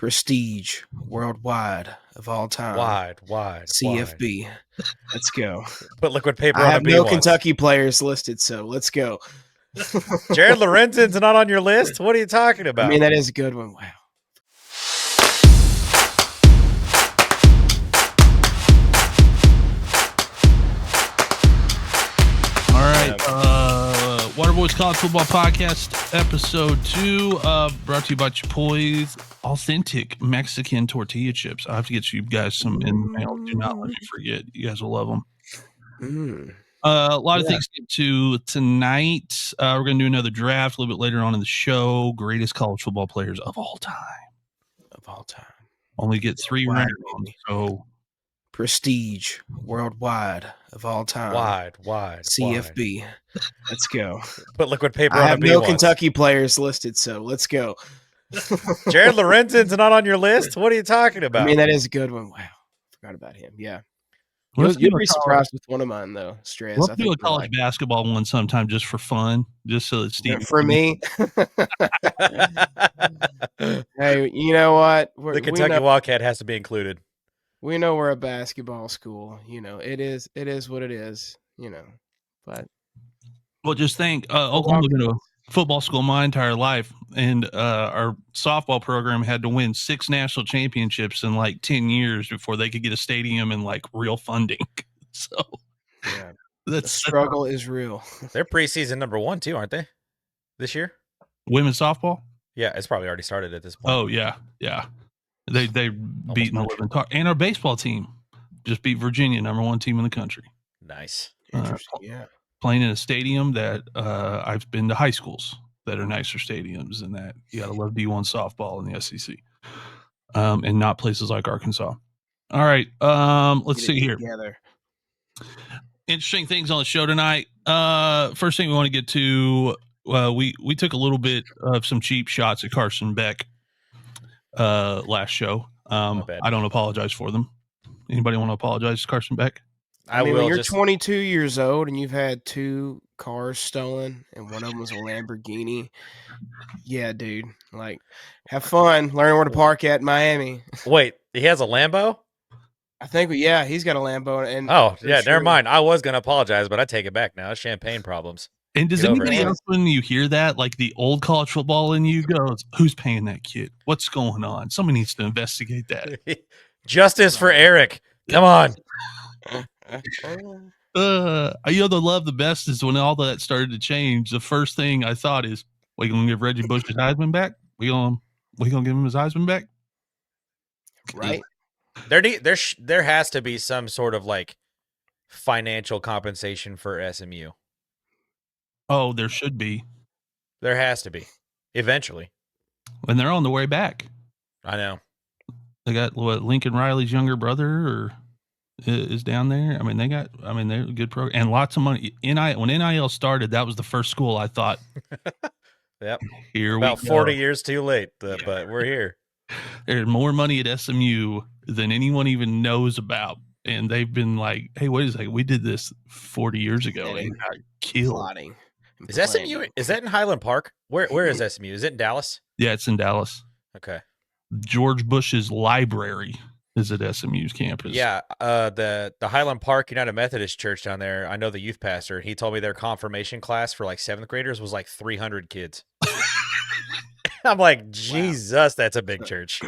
prestige worldwide of all time. Wide. CFB. Let's go. Put liquid paper I on a have B no once. Kentucky players listed, so let's go. Jared Lorenzen's not on your list? What are you talking about? I mean, that is a good one. Wow. All right. Waterboys College Football Podcast, Episode 2, brought to you by Chipotle's Authentic Mexican Tortilla Chips. I have to get you guys some in the mail. Do not let me forget. You guys will love them. A lot of things to get to tonight. We're going to do another draft a little bit later on in the show. Greatest college football players of all time. Of all time. Only get 3 rounds. So prestige worldwide of all time. Wide. CFB. Let's go. Put liquid paper I on a have B no once. Kentucky players listed, so let's go. Jared Lorenzen's not on your list? What are you talking about? I mean, that is a good one. Wow. Forgot about him. Yeah. You'll be surprised with one of mine, though. Stress. We'll do a college basketball one sometime just for fun, just so that Steve. For me. Hey, you know what? The Kentucky Wildcat has to be included. We know we're a basketball school. You know, it is what it is, you know. But well, just think, Oklahoma's been a football school my entire life, and our softball program had to win 6 national championships in like 10 years before they could get a stadium and like real funding. So yeah, the struggle is real. They're preseason number 1 too, aren't they? This year? Women's softball? Yeah, it's probably already started at this point. Oh yeah. They beaten the living tar. And our baseball team just beat Virginia, number 1 team in the country. Nice. Interesting. Yeah. Playing in a stadium that I've been to high schools that are nicer stadiums than that. You got to love D1 softball in the SEC, and not places like Arkansas. All right, let's see here. Together. Interesting things on the show tonight. First thing we want to get to, we took a little bit of some cheap shots at Carson Beck last show. I don't apologize for them. Anybody want to apologize to Carson Beck? I mean, when you're 22 years old and you've had 2 cars stolen and one of them was a Lamborghini, yeah, dude. Like, have fun. Learn where to park at in Miami. Wait, he has a Lambo? I think, yeah, he's got a Lambo. And never mind. I was going to apologize, but I take it back now. It's champagne problems. And does anybody else, when you hear that, like the old college football in you goes, who's paying that kid? What's going on? Somebody needs to investigate that. Justice for Eric. Come on. The love the best is when all that started to change. The first thing I thought is, we gonna give Reggie Bush his Heisman back? We gonna give him his Heisman back? Right. There has to be some sort of like financial compensation for SMU. Oh, there should be. There has to be. Eventually. And they're on the way back. I know. They got Lincoln Riley's younger brother is down there. I mean, they're a good program and lots of money. When NIL started, that was the first school I thought. Yep. Here about we go. 40 years too late, but we're here. There's more money at SMU than anyone even knows about. And they've been like, hey, wait a second. We did this 40 years ago and got killed. Is SMU, is that in Highland Park? Where is SMU? Is it in Dallas? Yeah, it's in Dallas. Okay. George Bush's library is at SMU's campus. Yeah, the Highland Park United Methodist Church down there, I know the youth pastor. He told me their confirmation class for like 7th graders was like 300 kids. I'm like, Jesus, that's a big church.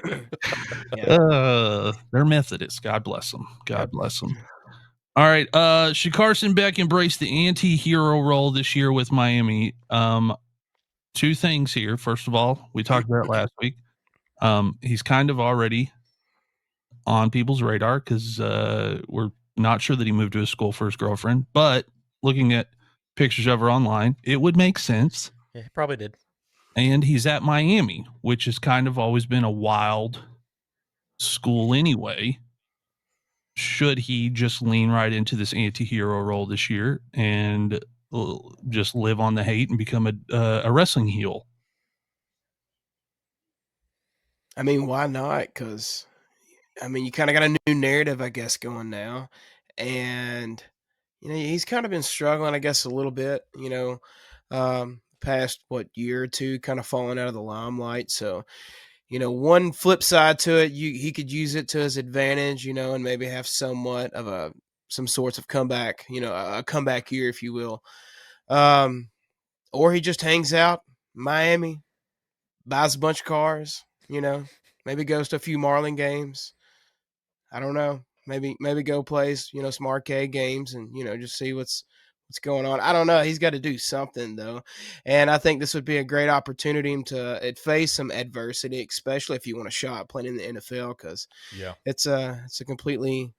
They're Methodists. God bless them. God bless them. All right. Should Carson Beck embrace the anti-hero role this year with Miami? 2 things here. First of all, we talked about it last week. He's kind of already on people's radar because we're not sure that he moved to a school for his girlfriend, but looking at pictures of her online, it would make sense. Yeah, he probably did. And he's at Miami, which has kind of always been a wild school anyway. Should he just lean right into this anti-hero role this year and just live on the hate and become a wrestling heel? I mean, why not? Because, I mean, you kind of got a new narrative, I guess, going now. And, you know, he's kind of been struggling, I guess, a little bit, you know, past, year or two, kind of falling out of the limelight. So one flip side to it, he could use it to his advantage, and maybe have somewhat of some sorts of comeback, a comeback year, if you will. Or he just hangs out Miami, buys a bunch of cars, maybe goes to a few Marlin games. I don't know. Maybe go plays, some arcade games and, just see what's going on. I don't know. He's got to do something though. And I think this would be a great opportunity to face some adversity, especially if you want a shot playing in the NFL, because it's a completely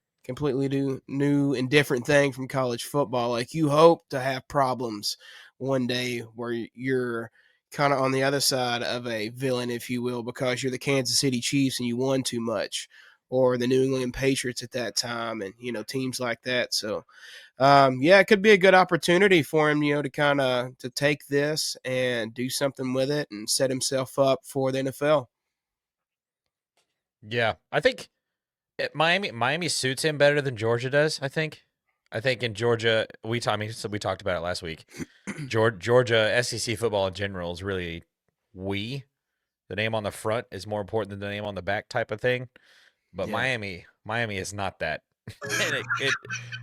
new and different thing from college football. Like, you hope to have problems one day where you're kind of on the other side of a villain, if you will, because you're the Kansas City Chiefs and you won too much, or the New England Patriots at that time, and teams like that. So it could be a good opportunity for him, to kind of to take this and do something with it and set himself up for the NFL. Yeah, I think Miami suits him better than Georgia does. I think in Georgia, we talked about it last week. Georgia SEC football in general is really the name on the front is more important than the name on the back type of thing. But Miami is not that. And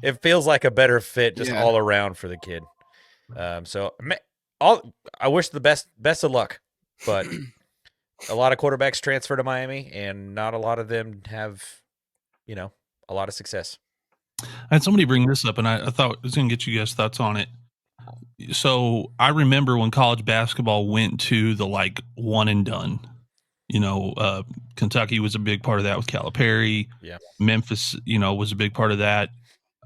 it feels like a better fit just all around for the kid. I wish the best of luck, but a lot of quarterbacks transfer to Miami, and not a lot of them have, a lot of success. I had somebody bring this up, and I thought I was going to get you guys' thoughts on it. So I remember when college basketball went to the one and done. Kentucky was a big part of that with Calipari. Yeah. Memphis, was a big part of that.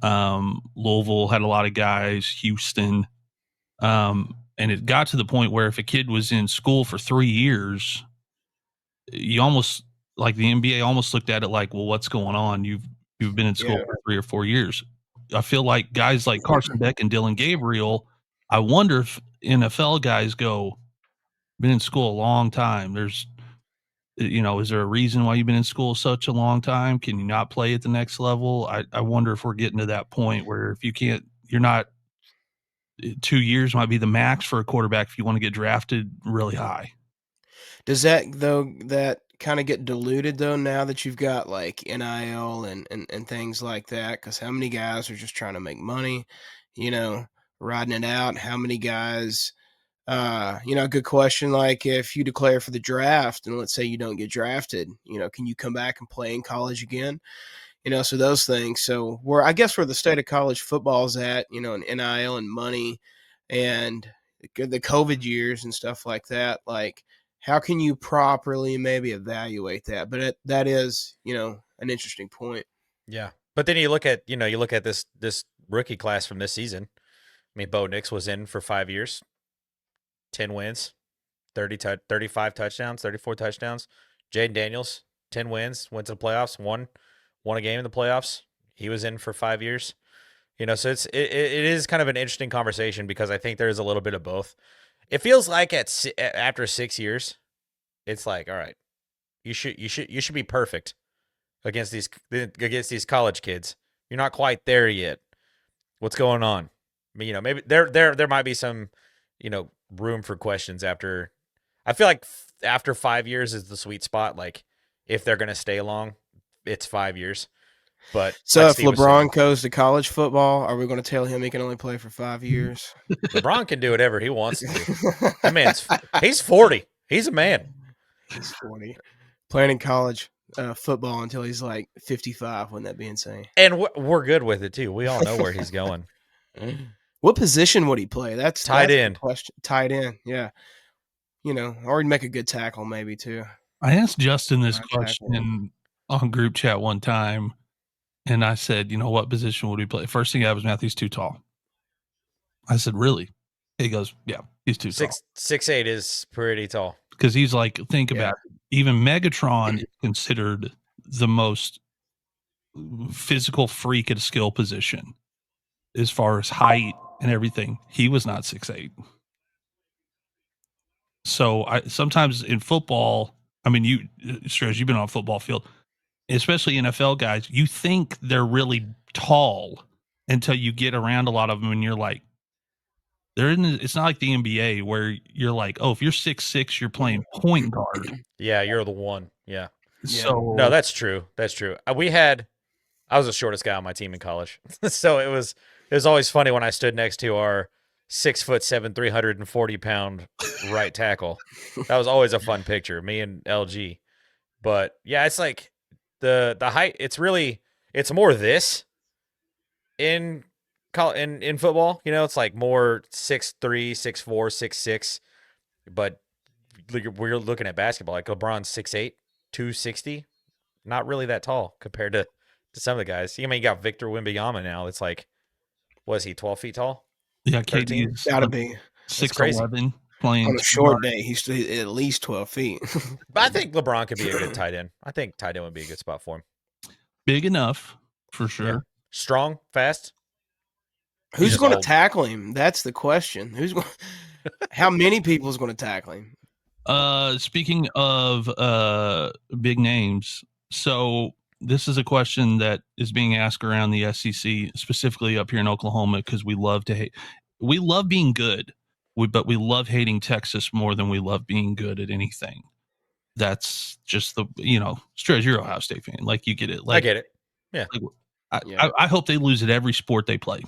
Louisville had a lot of guys. Houston. And it got to the point where if a kid was in school for 3 years, you almost, like, the NBA almost looked at it like, well, what's going on? You've been in school for 3 or 4 years. I feel like guys like Carson Beck and Dylan Gabriel, I wonder if NFL guys go, been in school a long time. There's, is there a reason why you've been in school such a long time? Can you not play at the next level? I wonder if we're getting to that point where if you can't, you're not, 2 years might be the max for a quarterback if you want to get drafted really high. Does that kind of get diluted though now that you've got like NIL and things like that? Because how many guys are just trying to make money, riding it out? How many guys, a good question, like if you declare for the draft and let's say you don't get drafted, can you come back and play in college again? So those things. So I guess where the state of college football is at, and NIL and money and the COVID years and stuff like that, like, how can you properly maybe evaluate that? But that is, an interesting point. Yeah. But then you look at this rookie class from this season. I mean, Bo Nix was in for 5 years, 10 wins, 35 touchdowns, 34 touchdowns. Jaden Daniels, 10 wins, went to the playoffs, won a game in the playoffs. He was in for 5 years. So it is kind of an interesting conversation because I think there's a little bit of both. It feels like after 6 years, it's like, all right, you should be perfect against these college kids. You're not quite there yet. What's going on? I mean, maybe there might be some, room for questions after. I feel like after 5 years is the sweet spot. Like, if they're going to stay long, it's 5 years. But so like if LeBron goes to college football, are we going to tell him he can only play for 5 years? LeBron can do whatever he wants to do. That man's he's 40. He's a man. He's 40. Playing in college football until he's like 55. Wouldn't that be insane? And we're good with it too. We all know where he's going. What position would he play? That's tight end. Question. Tight end, yeah. Or he'd make a good tackle maybe too. I asked Justin this question on group chat one time, and I said, what position would he play? First thing I was, Matthew's too tall. I said, really? He goes, yeah, he's too tall. 6'8" is pretty tall. Because he's like, think about it. Even Megatron is considered the most physical freak at a skill position as far as height and everything. He was not 6'8". So sometimes in football, I mean, you've been on a football field, especially NFL guys, you think they're really tall until you get around a lot of them and you're like, It's not like the NBA where you're like, oh, if you're 6'6", you're playing point guard. Yeah, you're the one. Yeah. So No, that's true. That's true. I was the shortest guy on my team in college, so it was always funny when I stood next to our 6'7", 340-pound right tackle. That was always a fun picture, me and LG. But yeah, it's like the height. It's more this in football. You know, it's like more 6'3", 6'4", 6'6". But we're looking at basketball, like LeBron's 6'8", 260. Not really that tall compared to some of the guys. I mean, you got Victor Wembanyama now. It's like, was he 12 feet tall? Yeah, KD is Gotta be 6'11", playing on a short day. He's at least 12 feet. But I think LeBron could be a good tight end. I think tight end would be a good spot for him. Big enough, for sure. Yeah. Strong, fast. Who's going to tackle him? That's the question. How many people is going to tackle him? Speaking of big names, so this is a question that is being asked around the SEC, specifically up here in Oklahoma, because we love to hate. We love being good, but we love hating Texas more than we love being good at anything. That's just straight as you're Ohio State fan. Like, you get it. Like, I get it. Yeah. Like, I hope they lose at every sport they play.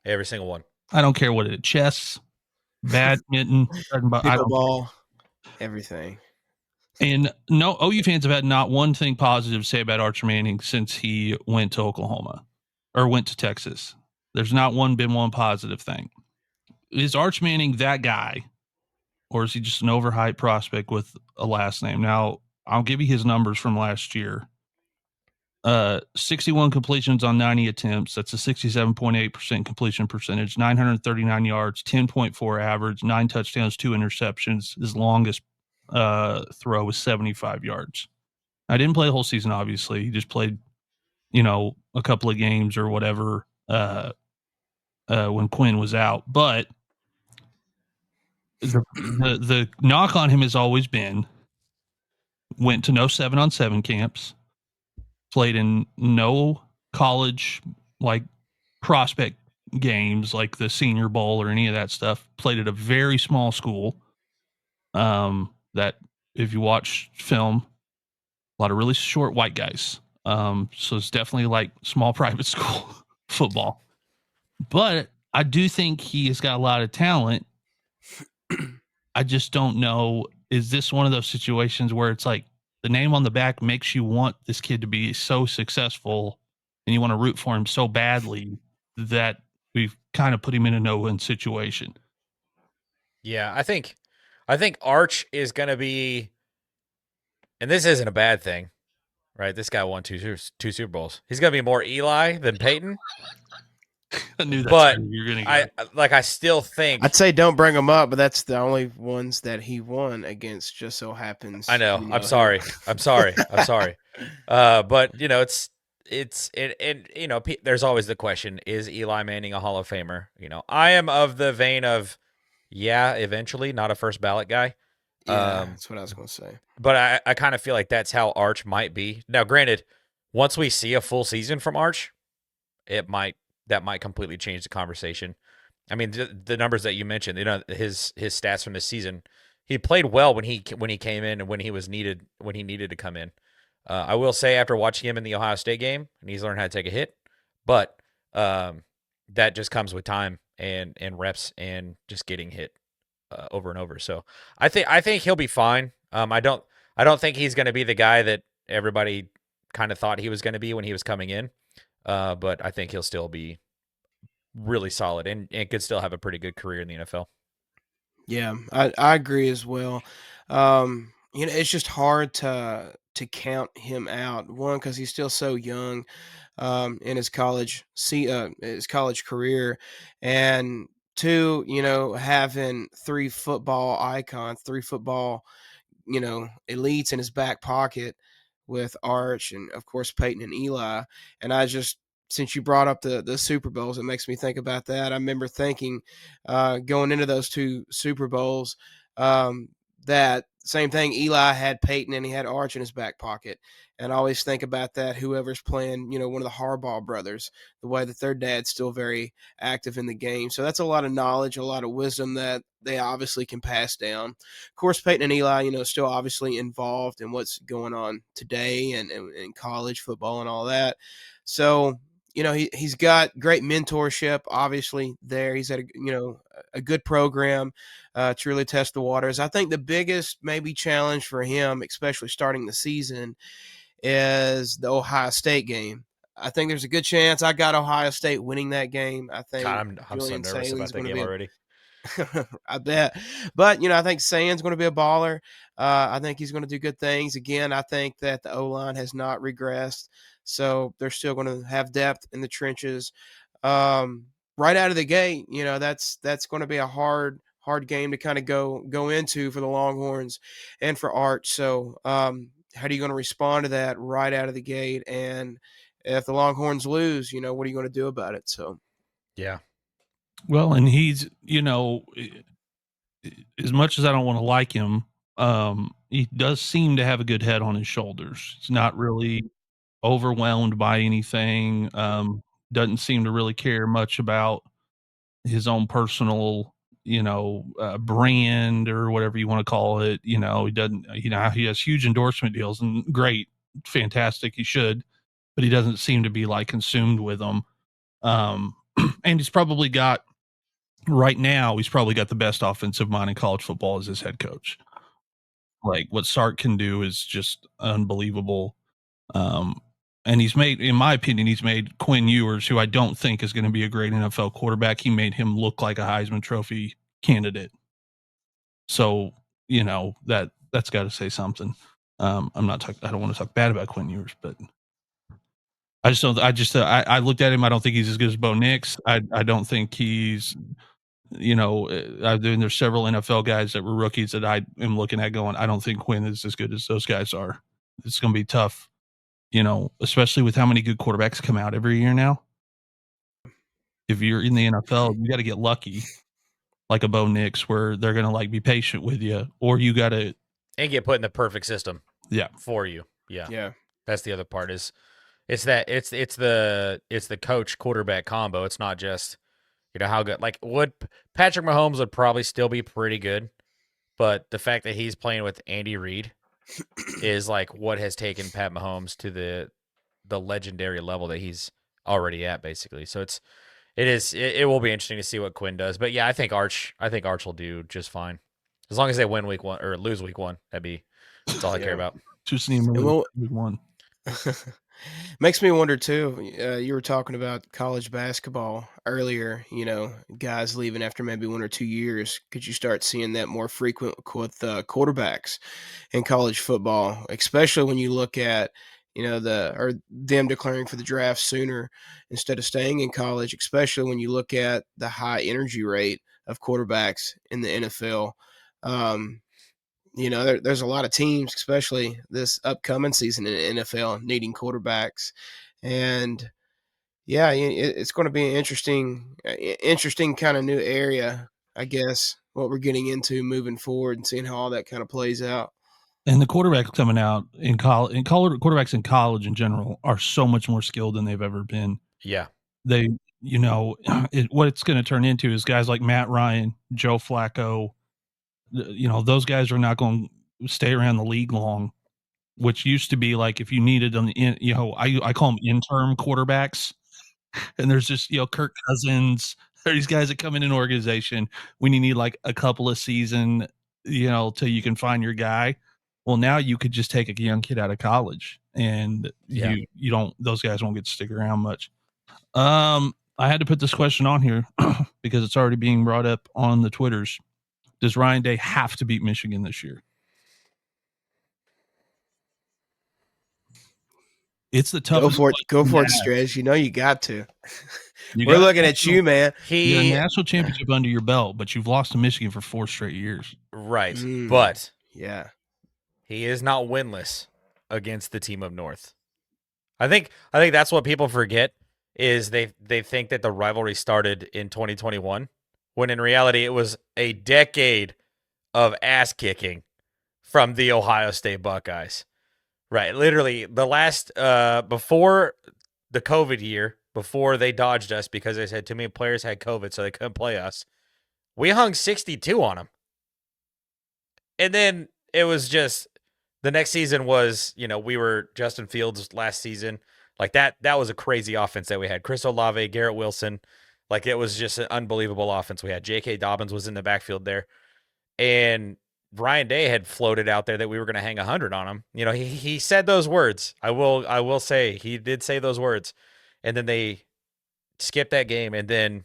Every single one. I don't care what it is. Chess, badminton, pickleball, everything. And no, OU fans have had not one thing positive to say about Archer Manning since he went to Oklahoma or went to Texas. There's not been one positive thing. Is Arch Manning that guy, or is he just an overhyped prospect with a last name? Now, I'll give you his numbers from last year. 61 completions on 90 attempts. That's a 67.8% completion percentage, 939 yards, 10.4 average, 9 touchdowns, 2 interceptions. His longest throw was 75 yards. I didn't play the whole season, obviously. He just played, a couple of games or whatever when Quinn was out. But the knock on him has always been went to no 7-on-7 camps, played in no college like prospect games like the Senior Bowl or any of that stuff. Played at a very small school. That if you watch film, a lot of really short white guys. So it's definitely like small private school football. But I do think he has got a lot of talent. I just don't know. Is this one of those situations where it's like the name on the back makes you want this kid to be so successful and you want to root for him so badly that we've kind of put him in a no-win situation? Yeah, I think Arch is going to be, and this isn't a bad thing, right? This guy won two Super Bowls. He's going to be more Eli than Peyton. I knew that's but where you're going to go. I still think I'd say don't bring him up, but that's the only ones that he won against. Just so happens. I know. I'm sorry. I'm sorry. But there's always the question: is Eli Manning a Hall of Famer? I am of the vein of, yeah, eventually, not a first ballot guy. Yeah, that's what I was going to say. But I kind of feel like that's how Arch might be. Now, granted, once we see a full season from Arch, that might completely change the conversation. I mean, the numbers that you mentioned, his stats from this season, he played well when he came in and when he needed to come in. I will say, after watching him in the Ohio State game, and he's learned how to take a hit, but that just comes with time and reps and just getting hit over and over. So I think he'll be fine. I don't think he's going to be the guy that everybody kind of thought he was going to be when he was coming in. But I think he'll still be really solid and could still have a pretty good career in the NFL. Yeah, I agree as well. It's just hard to count him out. One, because he's still so young in his college career, and two, having three football icons, three football, elites in his back pocket with Arch and, of course, Peyton and Eli. And since you brought up the Super Bowls, it makes me think about that. I remember thinking going into those two Super Bowls that same thing. Eli had Peyton and he had Arch in his back pocket. And I always think about that, whoever's playing, one of the Harbaugh brothers, the way that their dad's still very active in the game. So that's a lot of knowledge, a lot of wisdom that they obviously can pass down. Of course, Peyton and Eli, still obviously involved in what's going on today and college football and all that. So, he's got great mentorship, obviously, there. He's had a good program to really test the waters. I think the biggest maybe challenge for him, especially starting the season, is the Ohio State game. I think there's a good chance I got Ohio State winning that game. I think God, I'm so Julian nervous Salen's about that going to game be already. I bet. But, I think Sands going to be a baller. I think he's going to do good things. Again, I think that the O-line has not regressed. So they're still going to have depth in the trenches. Right out of the gate, that's going to be a hard game to kind of go into for the Longhorns and for Arch. So how are you going to respond to that right out of the gate? And if the Longhorns lose, what are you going to do about it? So, yeah. Well, and he's, as much as I don't want to like him, he does seem to have a good head on his shoulders. He's not really overwhelmed by anything. Doesn't seem to really care much about his own personal, brand or whatever you want to call it. He doesn't, he has huge endorsement deals and great, fantastic. He should, but he doesn't seem to be like consumed with them. And he's probably got right now, he's probably got the best offensive mind in college football as his head coach. Like what Sark can do is just unbelievable. And he's made, in my opinion, he's made Quinn Ewers, who I don't think is going to be a great NFL quarterback. He made him look like a Heisman Trophy candidate. So, that's got to say something. I don't want to talk bad about Quinn Ewers, but I looked at him. I don't think he's as good as Bo Nix. I don't think he's, there's several NFL guys that were rookies that I am looking at going, I don't think Quinn is as good as those guys are. It's going to be tough, especially with how many good quarterbacks come out every year now. If you're in the NFL, you got to get lucky, like a Bo Nix, where they're going to like be patient with you, or you got to and get put in the perfect system. Yeah. For you. Yeah. Yeah. That's the other part is it's the coach quarterback combo. It's not just, how good, like Patrick Mahomes would probably still be pretty good, but the fact that he's playing with Andy Reid is like what has taken Pat Mahomes to the legendary level that he's already at, basically. So it will be interesting to see what Quinn does. But yeah, I think Arch will do just fine. As long as they win week 1 or lose week 1, that's all I care about. Just need week 1. Makes me wonder too. You were talking about college basketball earlier. Guys leaving after maybe 1 or 2 years. Could you start seeing that more frequent with quarterbacks in college football, especially when you look at them declaring for the draft sooner instead of staying in college, especially when you look at the high energy rate of quarterbacks in the NFL. There's a lot of teams, especially this upcoming season in the NFL, needing quarterbacks. And, yeah, it's going to be an interesting kind of new area, I guess, what we're getting into moving forward and seeing how all that kind of plays out. And the quarterbacks coming out in college, quarterbacks in college in general are so much more skilled than they've ever been. Yeah. They, what it's going to turn into is guys like Matt Ryan, Joe Flacco. Those guys are not going to stay around the league long, which used to be like if you needed them, I call them interim quarterbacks. And there's just, Kirk Cousins, these guys that come in an organization when you need like a couple of season, till you can find your guy. Well, now you could just take a young kid out of college and those guys won't get to stick around much. I had to put this question on here because it's already being brought up on the Twitters. Does Ryan Day have to beat Michigan this year? It's the toughest. Go for it, Stretch. You got to. We're looking at you, man. You got a national championship under your belt, but you've lost to Michigan for 4 straight years. Right. But yeah, he is not winless against the team of North. I think that's what people forget is they think that the rivalry started in 2021, when in reality it was a decade of ass kicking from the Ohio State Buckeyes. Right. Literally the last before the COVID year, before they dodged us because they said too many players had COVID, so they couldn't play us. We hung 62 on them. And then it was just the next season was, we were Justin Fields last season. Like that was a crazy offense that we had. Chris Olave, Garrett Wilson. Like it was just an unbelievable offense we had. J.K. Dobbins was in the backfield there. And Ryan Day had floated out there that we were going to hang 100 on him. He said those words. I will say he did say those words. And then they skipped that game. And then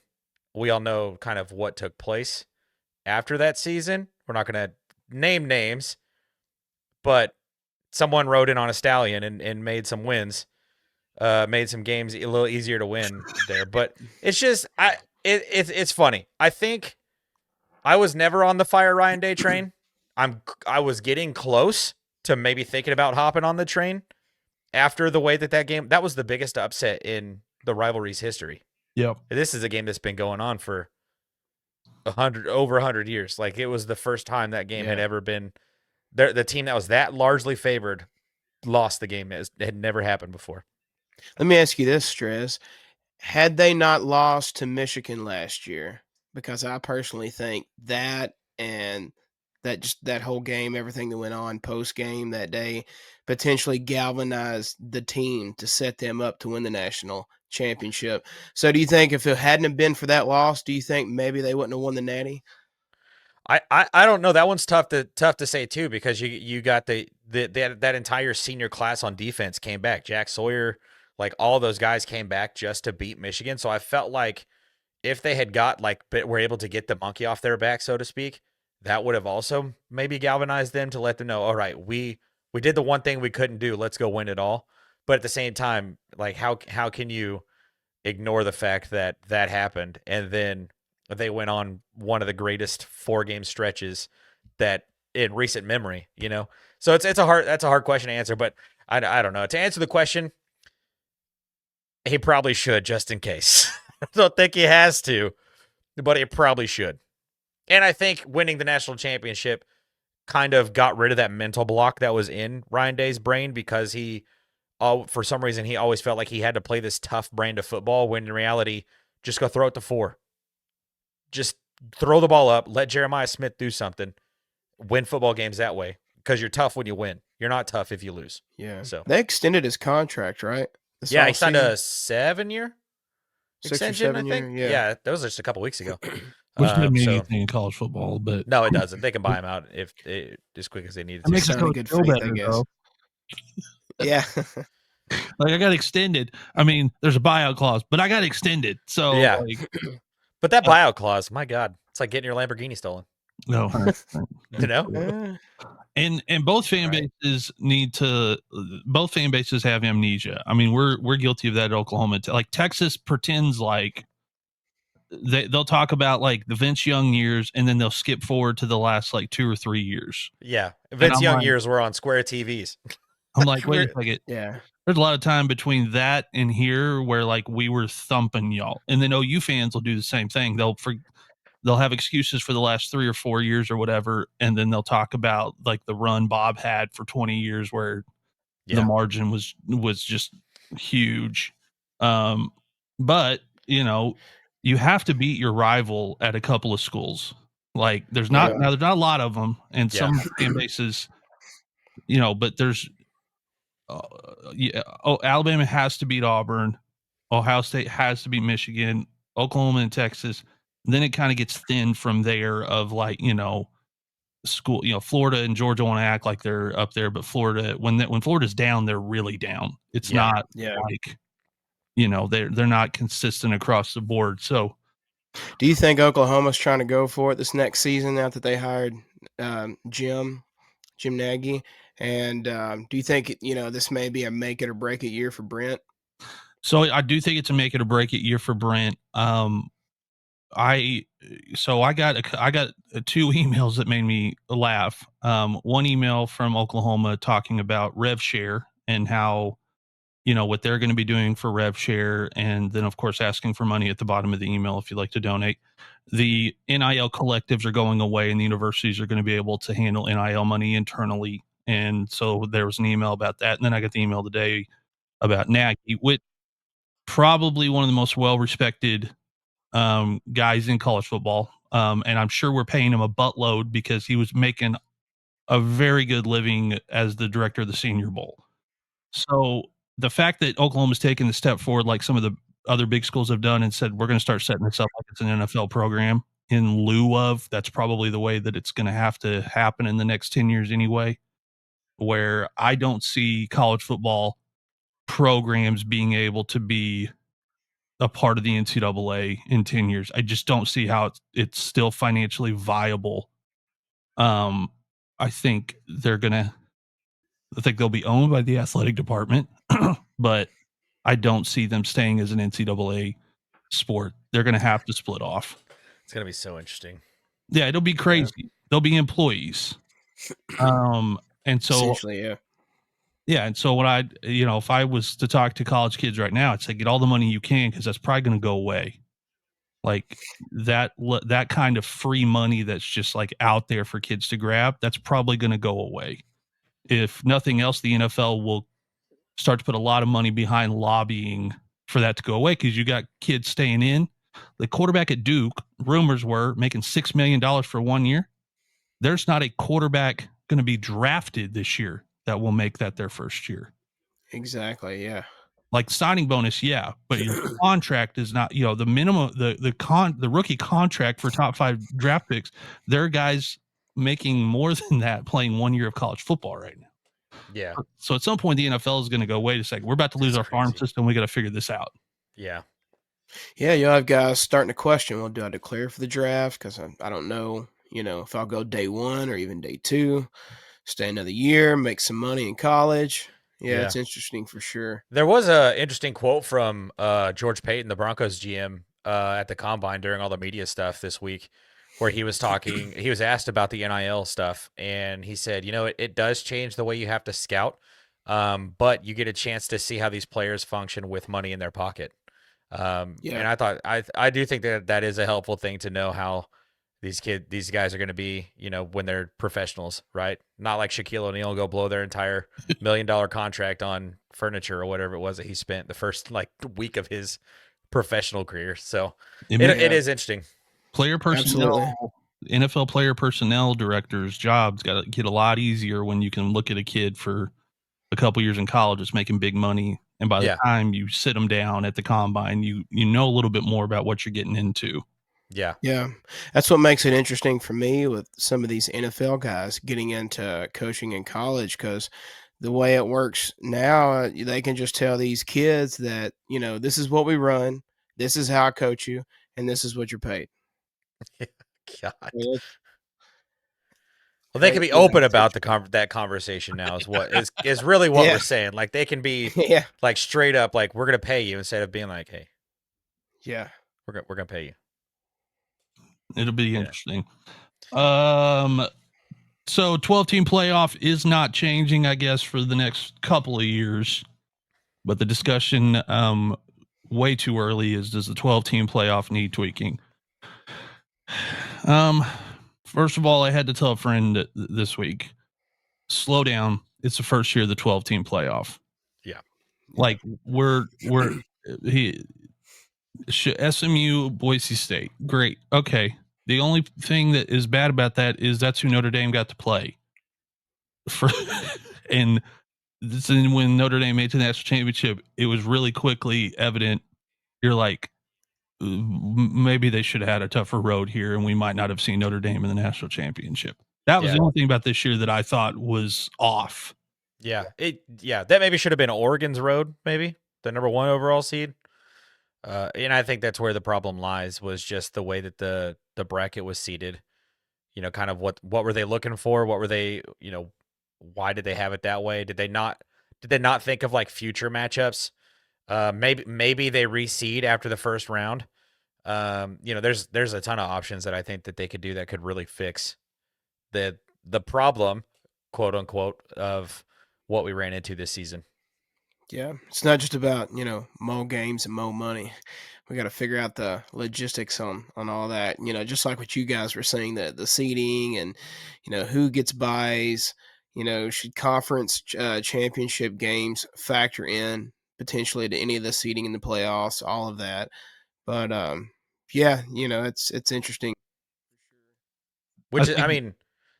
we all know kind of what took place after that season. We're not going to name names, but someone rode in on a stallion and made some wins, made some games a little easier to win there. But it's just, it's funny. I think I was never on the Fire Ryan Day train. I was getting close to maybe thinking about hopping on the train after the way that game, that was the biggest upset in the rivalry's history. Yep. This is a game that's been going on for over 100 years. Like it was the first time that game had ever been the team that was that largely favored lost the game. It had never happened before. Let me ask you this, Strez. Had they not lost to Michigan last year, because I personally think that and that whole game, everything that went on post game that day, potentially galvanized the team to set them up to win the national championship. So do you think if it hadn't have been for that loss, do you think maybe they wouldn't have won the Natty? I don't know. That one's tough to say too, because you got that entire senior class on defense came back. Jack Sawyer, like all those guys came back just to beat Michigan. So I felt like if they had were able to get the monkey off their back, so to speak, that would have also maybe galvanized them to let them know, all right, we did the one thing we couldn't do. Let's go win it all. But at the same time, like how can you ignore the fact that happened and then they went on one of the greatest 4-game stretches that in recent memory, So that's a hard question to answer, but I don't know. To answer the question, he probably should, just in case. I don't think he has to, but he probably should. And I think winning the national championship kind of got rid of that mental block that was in Ryan Day's brain, because for some reason, he always felt like he had to play this tough brand of football, when in reality, just go throw it to 4. Just throw the ball up, let Jeremiah Smith do something, win football games that way, because you're tough when you win. You're not tough if you lose. Yeah. So they extended his contract, right? He signed a 7-year extension, I think. Yeah, that was just a couple weeks ago. Which doesn't mean anything in college football, but no, it doesn't. They can buy him out as quick as they need it to. makes it good feel faith, better, I guess. though. Yeah. Like I got extended. I mean, there's a buyout clause, but I got extended. So yeah. But that buyout clause, my God, it's like getting your Lamborghini stolen. No. And both fan bases both fan bases have amnesia. I mean, we're guilty of that at Oklahoma. Like Texas pretends like they'll talk about like the Vince Young years, and then they'll skip forward to the last like 2 or 3 years. Yeah. Vince Young years were on square TVs. I'm like, wait a second. Yeah. There's a lot of time between that and here where like we were thumping y'all. And then OU fans will do the same thing. They'll have excuses for the last 3 or 4 years or whatever, and then they'll talk about like the run Bob had for 20 years where the margin was just huge. But you have to beat your rival at a couple of schools. Like there's not a lot of them, and some fan bases, but there's Alabama has to beat Auburn, Ohio State has to beat Michigan, Oklahoma and Texas. Then it kind of gets thin from there of like, school, Florida and Georgia want to act like they're up there, but Florida, when Florida's down, they're really down. It's not like, they're not consistent across the board. So do you think Oklahoma's trying to go for it this next season now that they hired Jim Nagy? And do you think, this may be a make it or break it year for Brent? So I do think it's a make it or break it year for Brent. I got 2 emails that made me laugh. One email from Oklahoma talking about rev share and how, what they're going to be doing for rev share. And then of course, asking for money at the bottom of the email if you'd like to donate. the NIL collectives are going away and the universities are going to be able to handle NIL money internally. And so there was an email about that. And then I got the email today about Nagy, which probably one of the most well-respected guys in college football. And I'm sure we're paying him a buttload because he was making a very good living as the director of the Senior Bowl. So the fact that Oklahoma's taken the step forward, like some of the other big schools have done, and said, we're going to start setting this up like it's an NFL program in lieu of, that's probably the way that it's going to have to happen in the next 10 years anyway, where I don't see college football programs being able to be a part of the NCAA in 10 years. I just don't see how it's still financially viable. I think they'll be owned by the athletic department, but I don't see them staying as an NCAA sport. They're going to have to split off. It's going to be so interesting. Yeah, it'll be crazy. Yeah. They'll be employees. And so essentially, yeah. Yeah, and so when if I was to talk to college kids right now, I'd say get all the money you can because that's probably going to go away. Like that kind of free money that's just like out there for kids to grab, that's probably going to go away. If nothing else, the NFL will start to put a lot of money behind lobbying for that to go away because you got kids staying in. The quarterback at Duke, rumors were making $6 million for 1 year. There's not a quarterback going to be drafted this year that will make that their first year. Exactly, yeah. Like signing bonus, yeah, but your contract is not, the minimum, the rookie contract for top 5 draft picks, there are guys making more than that playing 1 year of college football right now. Yeah. So at some point, the NFL is going to go, wait a second, we're about to lose our farm system. We got to figure this out. Yeah. Yeah, you'll have guys starting to question, well, do I declare for the draft? Because I don't know, if I'll go day 1 or even day 2, stay another year, make some money in college. Yeah, it's interesting for sure. There was an interesting quote from George Payton, the Broncos GM, at the Combine during all the media stuff this week, where he was talking. He was asked about the NIL stuff, and he said, it does change the way you have to scout, but you get a chance to see how these players function with money in their pocket. And I thought I do think that is a helpful thing to know how these guys are going to be, when they're professionals, right? Not like Shaquille O'Neal go blow their entire $1 million contract on furniture or whatever it was that he spent the first week of his professional career. So it is interesting. Player personnel, NFL player personnel directors' jobs got to get a lot easier when you can look at a kid for a couple years in college that's making big money. And by the time you sit them down at the combine, you know a little bit more about what you're getting into. Yeah. Yeah. That's what makes it interesting for me with some of these NFL guys getting into coaching in college, because the way it works now, they can just tell these kids that, this is what we run, this is how I coach you, and this is what you're paid. God. Well, they can be open about that conversation now. Is really what we're saying. Like they can be like straight up, like we're gonna pay you, instead of being like, hey, we're gonna pay you. It'll be interesting. So 12-team playoff is not changing, I guess, for the next couple of years. But the discussion way too early is, does the 12-team playoff need tweaking? First of all, I had to tell a friend this week, slow down. It's the first year of the 12-team playoff. Yeah. Like SMU, Boise State. Great. Okay. The only thing that is bad about that is that's who Notre Dame got to play. And when Notre Dame made the national championship, it was really quickly evident. You're like, maybe they should have had a tougher road here, and we might not have seen Notre Dame in the national championship. That was the only thing about this year that I thought was off. Yeah. That maybe should have been Oregon's road, maybe the number 1 overall seed. And I think that's where the problem lies, was just the way that the bracket was seeded. Kind of what were they looking for? What were they, why did they have it that way? Did they not think of future matchups? Maybe they reseed after the first round. There's a ton of options that I think that they could do that could really fix the problem, quote unquote, of what we ran into this season. Yeah, it's not just about, more games and more money. We got to figure out the logistics on all that. Just like what you guys were saying, the seating and who gets buys. Should conference championship games factor in potentially to any of the seating in the playoffs, all of that. But yeah, it's interesting. I Which is, I think, mean,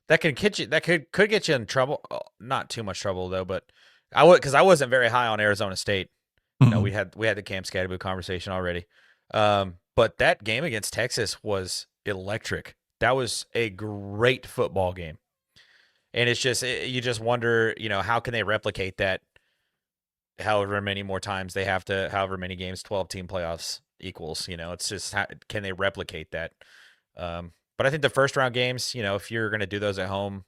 that could get you. That could get you in trouble. Not too much trouble though, but I would because I wasn't very high on Arizona State. mhm. We had the Cam Scatterby conversation already. But that game against Texas was electric. That was a great football game, and it's just you just wonder, how can they replicate that? However many more times they have to, however many games 12-team playoffs equals. It's just can they replicate that? But I think the first round games, if you're going to do those at home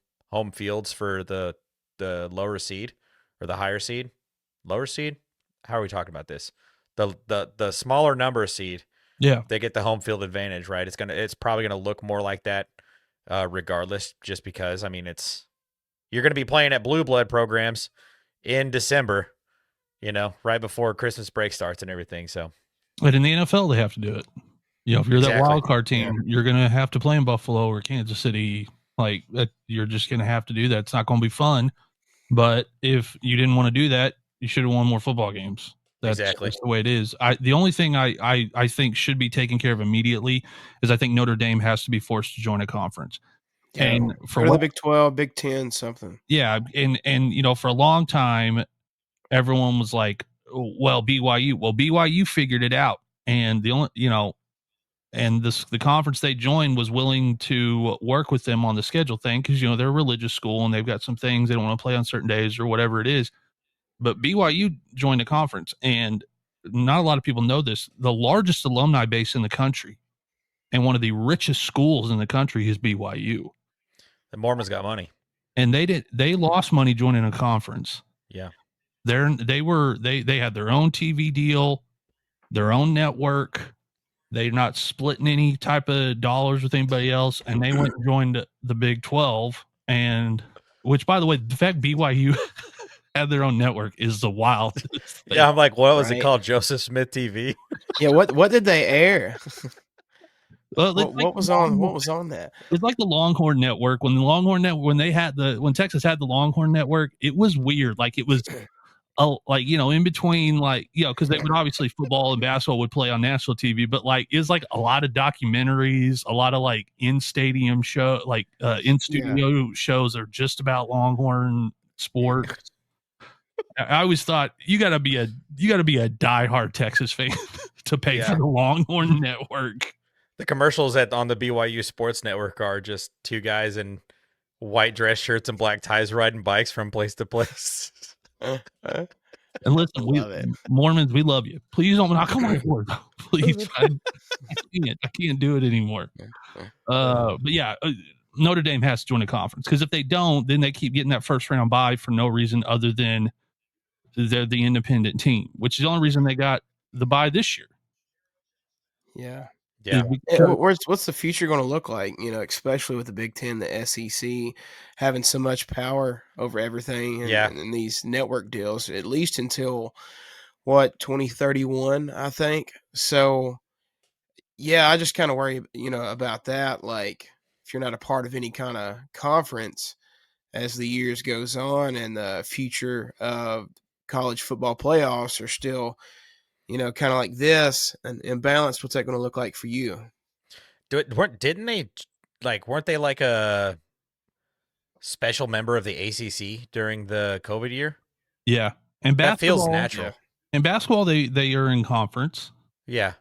fields for the lower seed or the higher seed, lower seed. How are we talking about this? The smaller number seed, Yeah. they get the home field advantage, right? It's probably gonna look more like that, regardless. Just because, I mean, you're gonna be playing at blue blood programs in December, right before Christmas break starts and everything. So, But in the NFL, they have to do it. If you're that exactly. wild card team, you're going to have to play in Buffalo or Kansas City. Like that, you're just going to have to do that. It's not going to be fun. But if you didn't want to do that, you should have won more football games. That's Exactly. just the way it is. The only thing I think should be taken care of immediately is I think Notre Dame has to be forced to join a conference. Yeah. And Go for to the what? Big 12, Big 10, something. Yeah, and for a long time, everyone was like, "Well, BYU." Well, BYU figured it out, and the only and the conference they joined was willing to work with them on the schedule thing because they're a religious school and they've got some things they don't want to play on certain days or whatever it is. But BYU joined the conference, and not a lot of people know this. The largest alumni base in the country and one of the richest schools in the country is BYU. The Mormons got money. And they lost money joining a conference. Yeah. They had their own TV deal, their own network. They're not splitting any type of dollars with anybody else, and they went and joined the Big 12. And which, by the way, the fact BYU had their own network is the wildest thing. Yeah, I'm like, what was it Right. called? Joseph Smith TV. Yeah, what did they air? Well, What was on that? It's like the Longhorn Network. When the Longhorn Network, when Texas had the Longhorn Network, it was weird. Like it was like in between, like because they would obviously football and basketball would play on national TV, but like it's like a lot of documentaries, a lot of like in stadium show, like in studio shows are just about Longhorn sports. I always thought you got to be a diehard Texas fan to pay for the Longhorn Network. The commercials on the BYU Sports Network are just two guys in white dress shirts and black ties riding bikes from place to place. And listen, Mormons, we love you. Please don't knock on my door, please. I can't do it anymore. But yeah, Notre Dame has to join a conference because if they don't, then they keep getting that first round bye for no reason other than they're the independent team, which is the only reason they got the bye this year. Yeah. Yeah. What's the future going to look like? Especially with the Big Ten, the SEC having so much power over everything, and these network deals, at least until 2031, I think. So, yeah, I just kind of worry, about that. Like, if you're not a part of any kind of conference as the years goes on, and the future of college football playoffs are still, kind of like this and imbalanced, what's that going to look like for you? Weren't they like a special member of the ACC during the COVID year? Yeah, and basketball, that feels natural. In basketball, they are in conference. Yeah,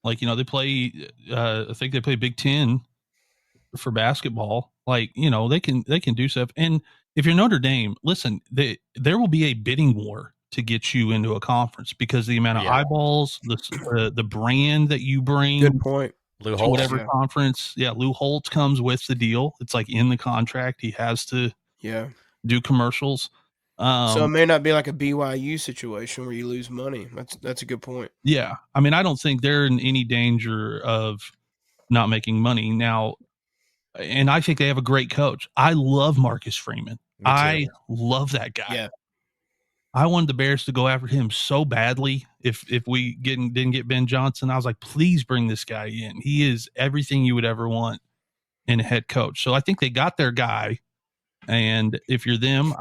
like they play. I think they play Big Ten for basketball. Like they can do stuff. And if you're Notre Dame, listen, there will be a bidding war to get you into a conference because the amount of eyeballs, the brand that you bring. Good point. Lou to Holtz, whatever conference. Yeah, Lou Holtz comes with the deal. It's like in the contract. He has to do commercials. So it may not be like a BYU situation where you lose money. That's a good point. Yeah. I mean, I don't think they're in any danger of not making money now. And I think they have a great coach. I love Marcus Freeman. I love that guy. Yeah. I wanted the Bears to go after him so badly. If we didn't get Ben Johnson, I was like, please bring this guy in. He is everything you would ever want in a head coach. So I think they got their guy. And if you're them,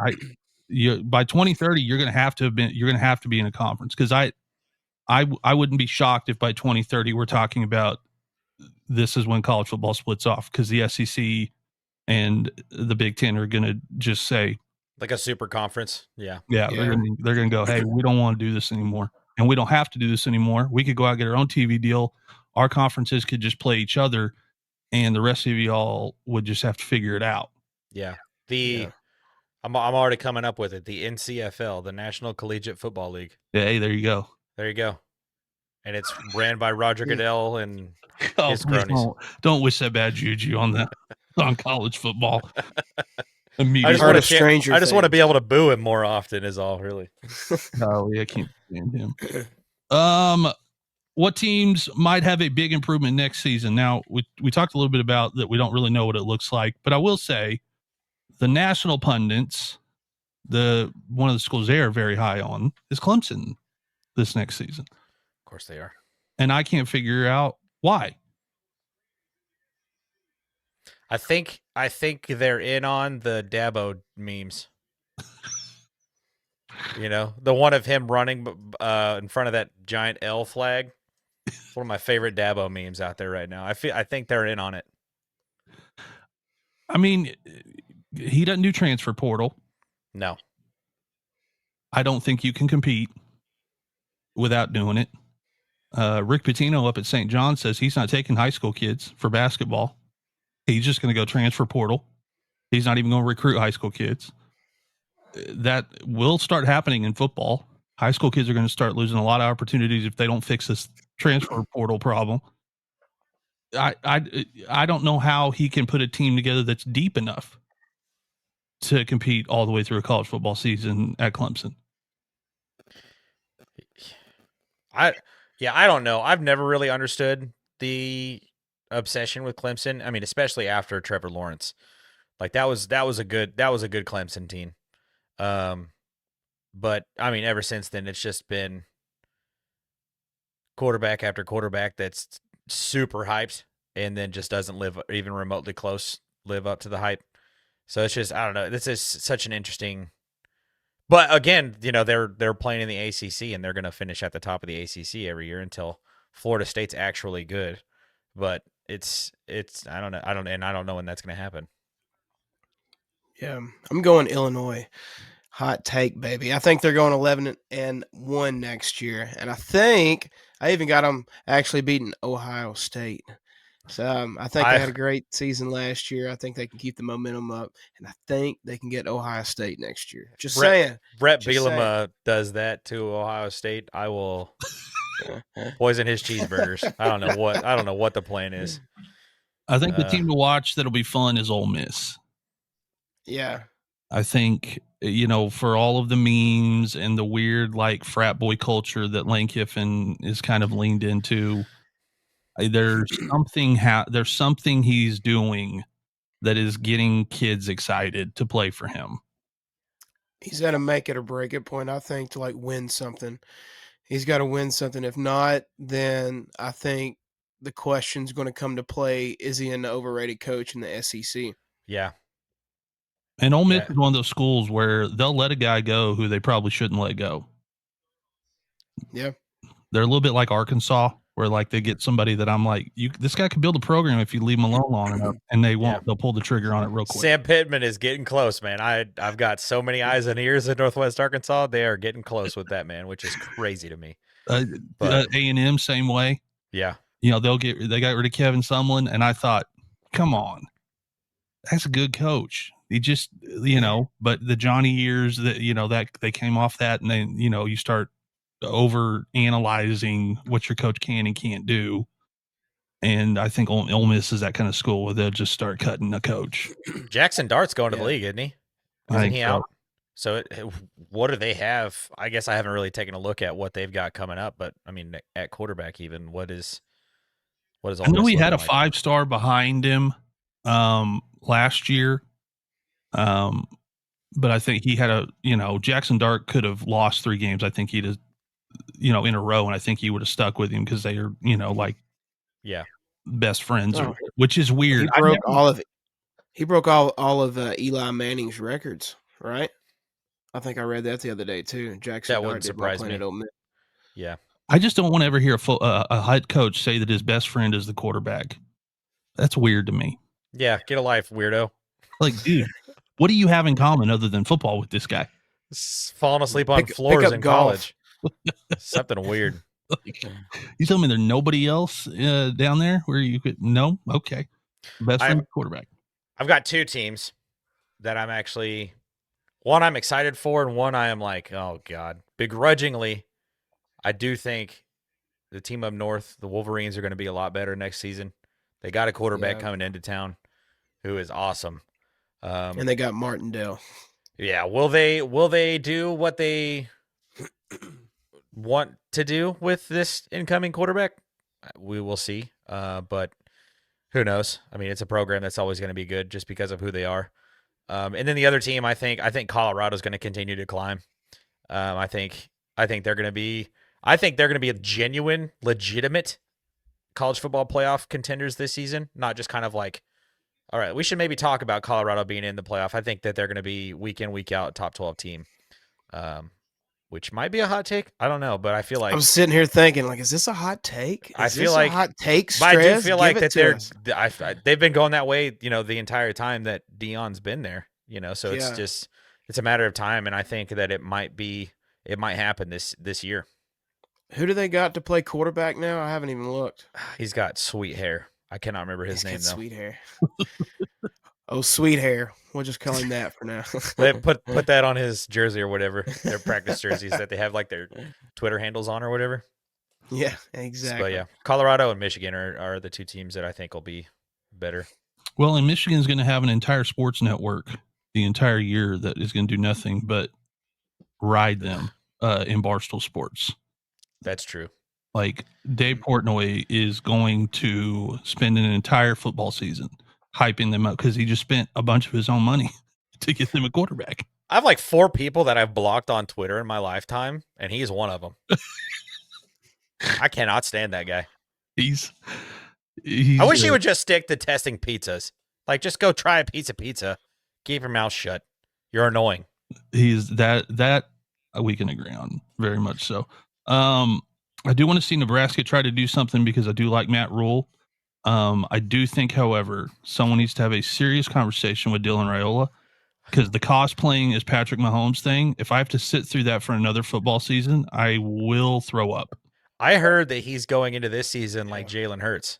by 2030, you're going to have to be in a conference, because I wouldn't be shocked if by 2030 we're talking about this is when college football splits off, because the SEC and the Big Ten are going to just say, like a super conference. Yeah. they're going to go, hey, we don't want to do this anymore, and we don't have to do this anymore. We could go out and get our own TV deal. Our conferences could just play each other, and the rest of y'all would just have to figure it out. Yeah. I'm already coming up with it. The NCFL, the National Collegiate Football League. Yeah, hey, there you go. There you go. And it's ran by Roger Goodell and his cronies. Don't wish that bad juju on college football. I just want to be able to boo him more often is all, really. No, I can't stand him. What teams might have a big improvement next season? Now, we talked a little bit about that. We don't really know what it looks like, but I will say the national pundits, one of the schools they are very high on is Clemson this next season. Of course they are. And I can't figure out why. I think they're in on the Dabo memes. The one of him running in front of that giant L flag. It's one of my favorite Dabo memes out there right now. I think they're in on it. I mean, he doesn't do transfer portal. No. I don't think you can compete without doing it. Rick Pitino up at St. John says he's not taking high school kids for basketball. He's just going to go transfer portal. He's not even going to recruit high school kids. That will start happening in football. High school kids are going to start losing a lot of opportunities if they don't fix this transfer portal problem. I don't know how he can put a team together that's deep enough to compete all the way through a college football season at Clemson. I don't know. I've never really understood the obsession with Clemson. I mean, especially after Trevor Lawrence. Like that was a good Clemson team. But I mean, ever since then, it's just been quarterback after quarterback that's super hyped and then just doesn't live even remotely live up to the hype. So it's just, I don't know. This is such an interesting. But again, they're playing in the ACC and they're going to finish at the top of the ACC every year until Florida State's actually good. But it's I don't know when that's going to happen. Yeah, I'm going Illinois. Hot take, baby. I think they're going 11-1 next year, and I think I even got them actually beating Ohio State. So I think they had a great season last year. I think they can keep the momentum up, and I think they can get Ohio State next year. Saying. Brett Bielema does that to Ohio State. I will poison his cheeseburgers. I don't know what the plan is. I think the team to watch that'll be fun is Ole Miss. Yeah. I think, for all of the memes and the weird frat boy culture that Lane Kiffin is kind of leaned into, there's something he's doing that is getting kids excited to play for him. He's at a make it or break it point, I think, to win something. He's got to win something. If not, then I think the question's going to come to play: is he an overrated coach in the SEC? Yeah. And Ole Miss is one of those schools where they'll let a guy go who they probably shouldn't let go. Yeah. They're a little bit like Arkansas, where they get somebody that I'm like, this guy could build a program if you leave him alone long enough, and they won't. Yeah. They'll pull the trigger on it real quick. Sam Pittman is getting close, man. I've got so many eyes and ears in Northwest Arkansas. They are getting close with that man, which is crazy to me. A&M same way. Yeah. They got rid of Kevin Sumlin, and I thought, come on, that's a good coach. He just, but the Johnny years that, that they came off that, and then, you start over analyzing what your coach can and can't do. And I think Ole Miss is that kind of school where they'll just start cutting a coach. Jackson Dart's going to the league, isn't he? Isn't he out? So what do they have? I guess I haven't really taken a look at what they've got coming up, but I mean, at quarterback, even what is Ole Miss? I know he had a 5-star behind him last year. But I think he had Jackson Dart could have lost 3 games. I think he'd have, in a row, and I think he would have stuck with him because they are, like Yeah. best friends, Oh, which is weird. He broke all of Eli Manning's records, right? I think I read that the other day too. Jackson That Dart wouldn't did while surprise playing me. at Ole Miss. Yeah. I just don't want to ever hear a head coach say that his best friend is the quarterback. That's weird to me. Yeah, get a life, weirdo. Like, dude, what do you have in common other than football with this guy? Falling asleep on Pick floors up in golf. college. Something weird. You tell me there's nobody else down there where you could? No, okay. Best friend quarterback. I've got 2 teams that I'm actually one I'm excited for, and one I am like, oh god. Begrudgingly, I do think the team up north, the Wolverines, are going to be a lot better next season. They got a quarterback coming into town who is awesome. And they got Martindale. Yeah, will they do what they want to do with this incoming quarterback? We will see. But who knows? I mean, it's a program that's always going to be good just because of who they are. And then the other team, I think Colorado's going to continue to climb. I think they're going to be a genuine, legitimate college football playoff contenders this season, not just kind of like, all right, we should maybe talk about Colorado being in the playoff. I think that they're going to be week in, week out top 12 team, which might be a hot take. I don't know, but I feel like I'm sitting here thinking, like, is this a hot take? I feel like a hot take. But I do Stress? feel like Give it that to us. they've been going that way, the entire time that Dion's been there. So Yeah. it's a matter of time, and I think that it might happen this year. Who do they got to play quarterback now? I haven't even looked. He's got sweet hair. I cannot remember his name though. Sweet hair. Oh, sweet hair. We'll just call him that for now. Put that on his jersey or whatever. Their practice jerseys that they have like their Twitter handles on or whatever. Yeah, exactly. But yeah, Colorado and Michigan are the 2 teams that I think will be better. Well, and Michigan's going to have an entire sports network the entire year that is going to do nothing but ride them in Barstool Sports. That's true. Like Dave Portnoy is going to spend an entire football season hyping them up because he just spent a bunch of his own money to get them a quarterback. I have like 4 people that I've blocked on Twitter in my lifetime, and he's one of them. I cannot stand that guy. He's I wish he would just stick to testing pizzas. Like, just go try a piece of pizza. Keep your mouth shut. You're annoying. He's that we can agree on, very much so. I do want to see Nebraska try to do something because I do like Matt Rule. I do think, however, someone needs to have a serious conversation with Dylan Raiola because the cosplaying is Patrick Mahomes thing. If I have to sit through that for another football season, I will throw up. I heard that he's going into this season like Jalen Hurts.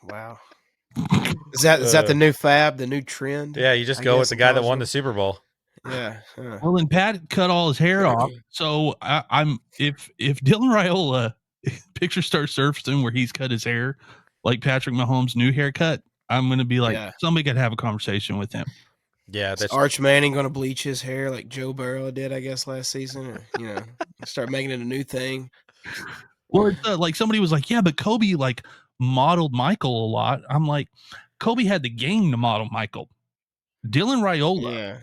Wow. Is that the new fab, the new trend? Yeah, you just go with the guy that won the Super Bowl. Yeah. Well, then Pat cut all his hair off. So I'm if Dylan Raiola picture starts surfacing where he's cut his hair like Patrick Mahomes' new haircut, I'm gonna be like, somebody got to have a conversation with him. Yeah, that's Arch Manning going to bleach his hair like Joe Burrow did, I guess, last season. Or, start making it a new thing. Well, it's, like somebody was like, yeah, but Kobe like modeled Michael a lot. I'm like, Kobe had the game to model Michael. Dylan Raiola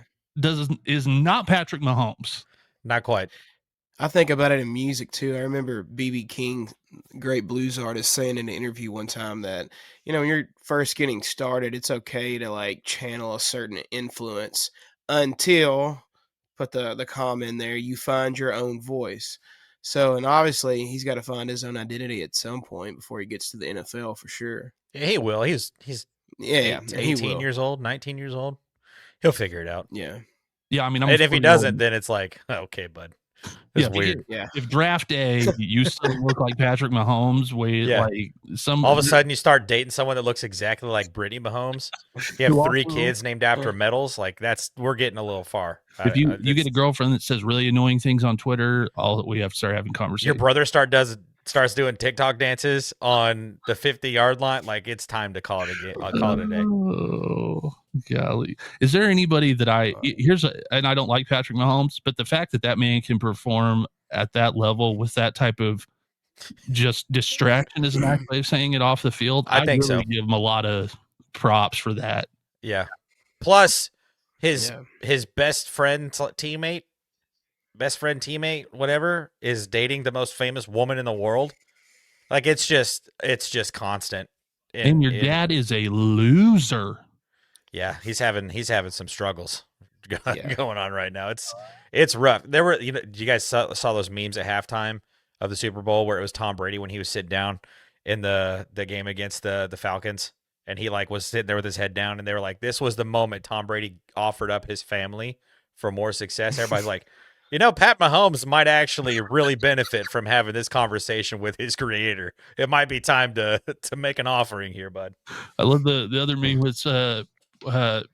is not Patrick Mahomes. Not quite. I think about it in music too. I remember B.B. King, great blues artist, saying in an interview one time that, when you're first getting started, it's okay to like channel a certain influence until, put the comma in there, you find your own voice. So, and obviously he's got to find his own identity at some point before he gets to the NFL for sure. Yeah, he will. He's 18 years old, 19 years old. He'll figure it out. Yeah. Yeah, I mean, and if he doesn't, then it's like, okay, bud. It's weird. If draft day you still look like Patrick Mahomes, all of a sudden you start dating someone that looks exactly like Brittany Mahomes. You have 3 kids named after medals. Like we're getting a little far. If you get a girlfriend that says really annoying things on Twitter, we have to start having conversations. Your brother starts doing TikTok dances on the 50-yard line. Like it's time to call it a game. I'll call it a day. Oh, golly. Is there anybody that and I don't like Patrick Mahomes, but the fact that man can perform at that level with that type of just distraction is a nice way of saying it off the field. I think so. Give him a lot of props for that. Yeah. Plus, his Yeah. best friend teammate, whatever, is dating the most famous woman in the world. Like it's just constant. And your dad is a loser. Yeah, he's having some struggles Yeah. going on right now. It's rough. There were, you guys saw those memes at halftime of the Super Bowl where it was Tom Brady when he was sitting down in the game against the Falcons, and he like was sitting there with his head down, and they were like, this was the moment Tom Brady offered up his family for more success. Everybody's like, Pat Mahomes might actually really benefit from having this conversation with his creator. It might be time to make an offering here, bud. I love the other meme was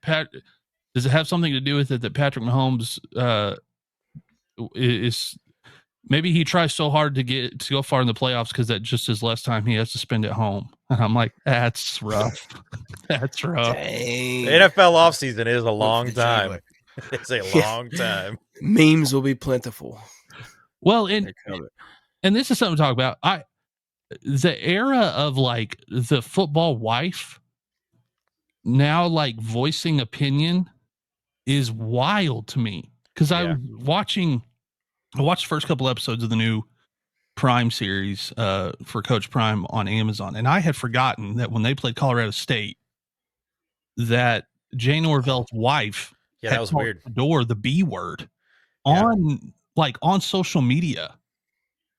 Pat. Does it have something to do with it that Patrick Mahomes is maybe he tries so hard to go far in the playoffs because that just is less time he has to spend at home? And I'm like, that's rough. That's rough. Dang. The NFL offseason is a long time. It's a long time. Memes will be plentiful. Well, and this is something to talk about. The era of like the football wife now like voicing opinion is wild to me because I watched the first couple episodes of the new Prime series for Coach Prime on Amazon, and I had forgotten that when they played Colorado State, that Jay Norvell's wife that was weird. The B word on social media,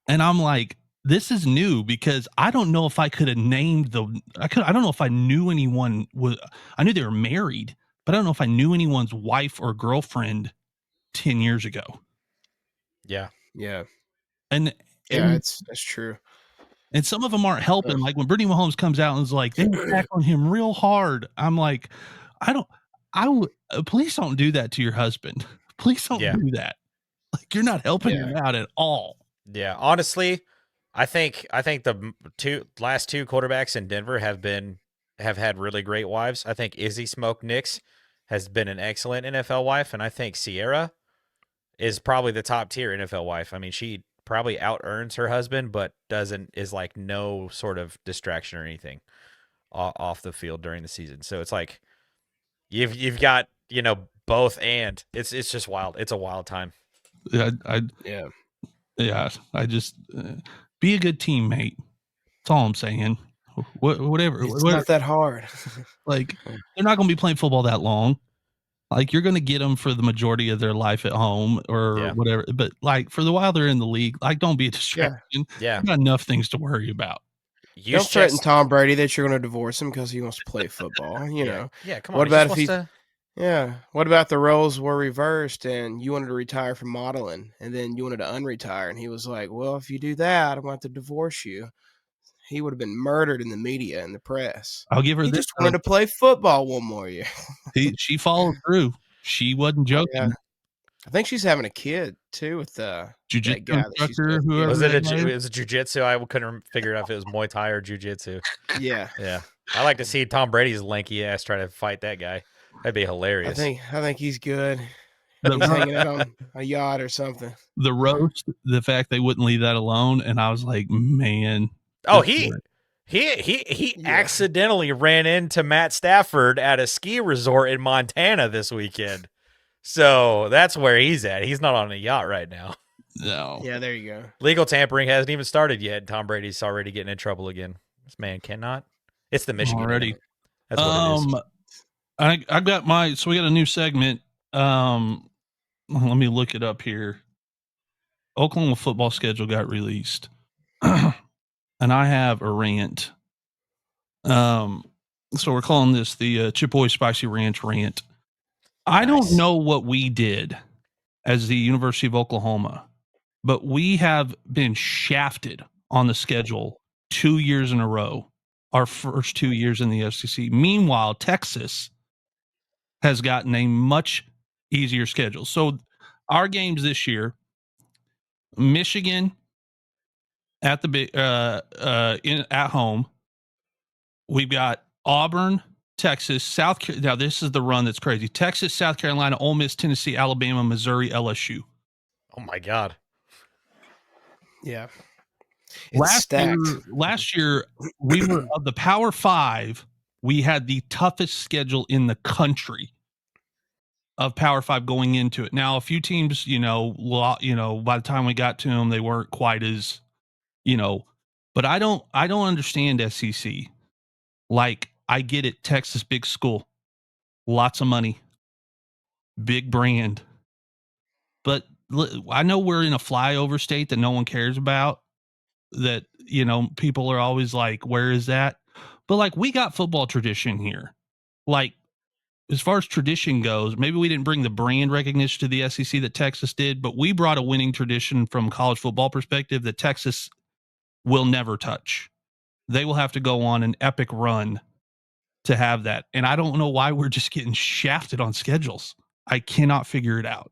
and I'm like, this is new because I don't know if I could have named I don't know if I knew anyone I knew they were married, but I don't know if I knew anyone's wife or girlfriend 10 years ago. Yeah. Yeah. And that's true. And some of them aren't helping. Like when Brittany Mahomes comes out and is like, they attack on him real hard. I'm like, please don't do that to your husband. Please don't do that. Like you're not helping him out at all. Yeah. Honestly, I think the last two quarterbacks in Denver have had really great wives. I think Izzy Smoke Nix has been an excellent NFL wife, and I think Sierra is probably the top tier NFL wife. I mean, she probably out earns her husband, but is like no sort of distraction or anything off the field during the season. So it's like you've got both, and it's just wild. It's a wild time. Yeah. I just be a good teammate. That's all I'm saying. Whatever. It's not that hard. Like they're not going to be playing football that long. Like you're going to get them for the majority of their life at home or whatever. But like for the while they're in the league, like don't be a distraction. Yeah. You got enough things to worry about. Don't threaten Tom Brady that you're going to divorce him because he wants to play football. You know. Yeah. Come on. What about what about the roles were reversed and you wanted to retire from modeling and then you wanted to unretire? And he was like, well, if you do that, I'm going to divorce you. He would have been murdered in the media and the press. I'll give her he this. Just wanted to play football one more year. She followed through. She wasn't joking. Yeah. I think she's having a kid too with jiu-jitsu instructor. Was it jiu-jitsu? I couldn't figure out if it was Muay Thai or jiu-jitsu. Yeah. Yeah. I like to see Tom Brady's lanky ass try to fight that guy. That'd be hilarious. I think he's good. He's hanging out on a yacht or something. The roast, the fact they wouldn't leave that alone, and I was like, man. Oh, he accidentally ran into Matt Stafford at a ski resort in Montana this weekend. So that's where he's at. He's not on a yacht right now. No. Yeah, there you go. Legal tampering hasn't even started yet. Tom Brady's already getting in trouble again. This man cannot. It's the Michigan already. That's what it is. I got so we got a new segment. Let me look it up here. Oklahoma football schedule got released. And I have a rant. So we're calling this the Chipboy Spicy Ranch rant. I don't know what we did as the University of Oklahoma, but we have been shafted on the schedule 2 years in a row, our first 2 years in the SEC. Meanwhile, Texas has gotten a much easier schedule. So our games this year, Michigan at at home. We've got Auburn, Texas, South Carolina. Now this is the run that's crazy. Texas, South Carolina, Ole Miss, Tennessee, Alabama, Missouri, LSU. Oh my God. Yeah. Last year we were of the Power Five. We had the toughest schedule in the country of Power 5 going into it. Now, a few teams, by the time we got to them, they weren't quite as, but I don't understand SEC. Like, I get it, Texas, big school, lots of money, big brand. But I know we're in a flyover state that no one cares about, that, people are always like, where is that? But like, we got football tradition here. Like, as far as tradition goes, maybe we didn't bring the brand recognition to the SEC that Texas did, but we brought a winning tradition from college football perspective that Texas will never touch. They will have to go on an epic run to have that. And I don't know why we're just getting shafted on schedules. I cannot figure it out.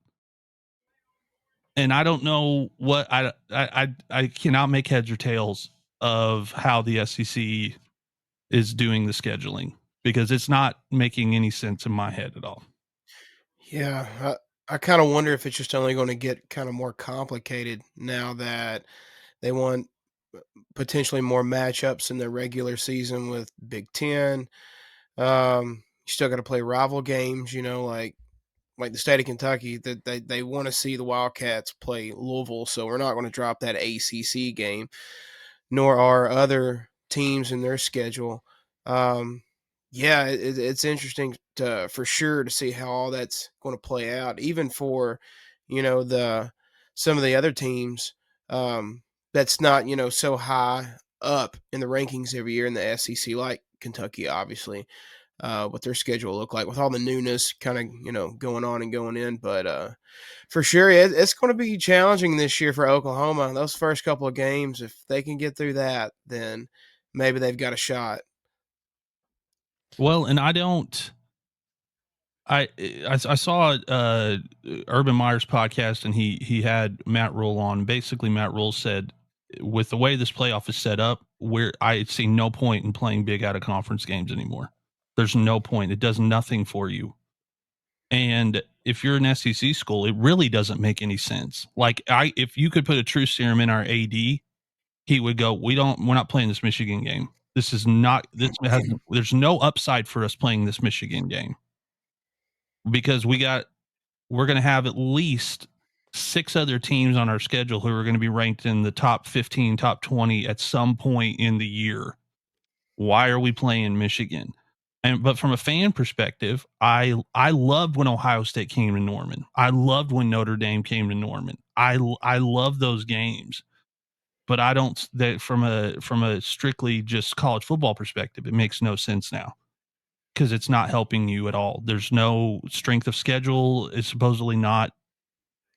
And I don't know what I cannot make heads or tails of how the SEC is doing the scheduling, because it's not making any sense in my head at all. Yeah, I kind of wonder if it's just only going to get kind of more complicated now that they want potentially more matchups in the regular season with Big Ten. You still got to play rival games, like the state of Kentucky. That they want to see the Wildcats play Louisville, so we're not going to drop that ACC game, nor are other teams in their schedule. Yeah, it's interesting for sure to see how all that's going to play out, even for the some of the other teams that's not so high up in the rankings every year in the SEC, like Kentucky, obviously. What their schedule look like with all the newness kind of going on and going in, but for sure it's going to be challenging this year for Oklahoma. Those first couple of games, if they can get through that, then maybe they've got a shot. Well, and I saw Urban Meyer's podcast, and he had Matt Rule on. Basically, Matt Rule said, with the way this playoff is set up, I see no point in playing big out of conference games anymore. There's no point. It does nothing for you. And if you're an SEC school, it really doesn't make any sense. Like, if you could put a truth serum in our AD, he would go, we're not playing this Michigan game. There's no upside for us playing this Michigan game, because we're going to have at least 6 other teams on our schedule who are going to be ranked in the top 15, top 20 at some point in the year. Why are we playing Michigan? But from a fan perspective, I loved when Ohio State came to Norman. I loved when Notre Dame came to Norman. I love those games. But I don't, that from a strictly just college football perspective, it makes no sense now, because it's not helping you at all. There's no strength of schedule. It's supposedly not,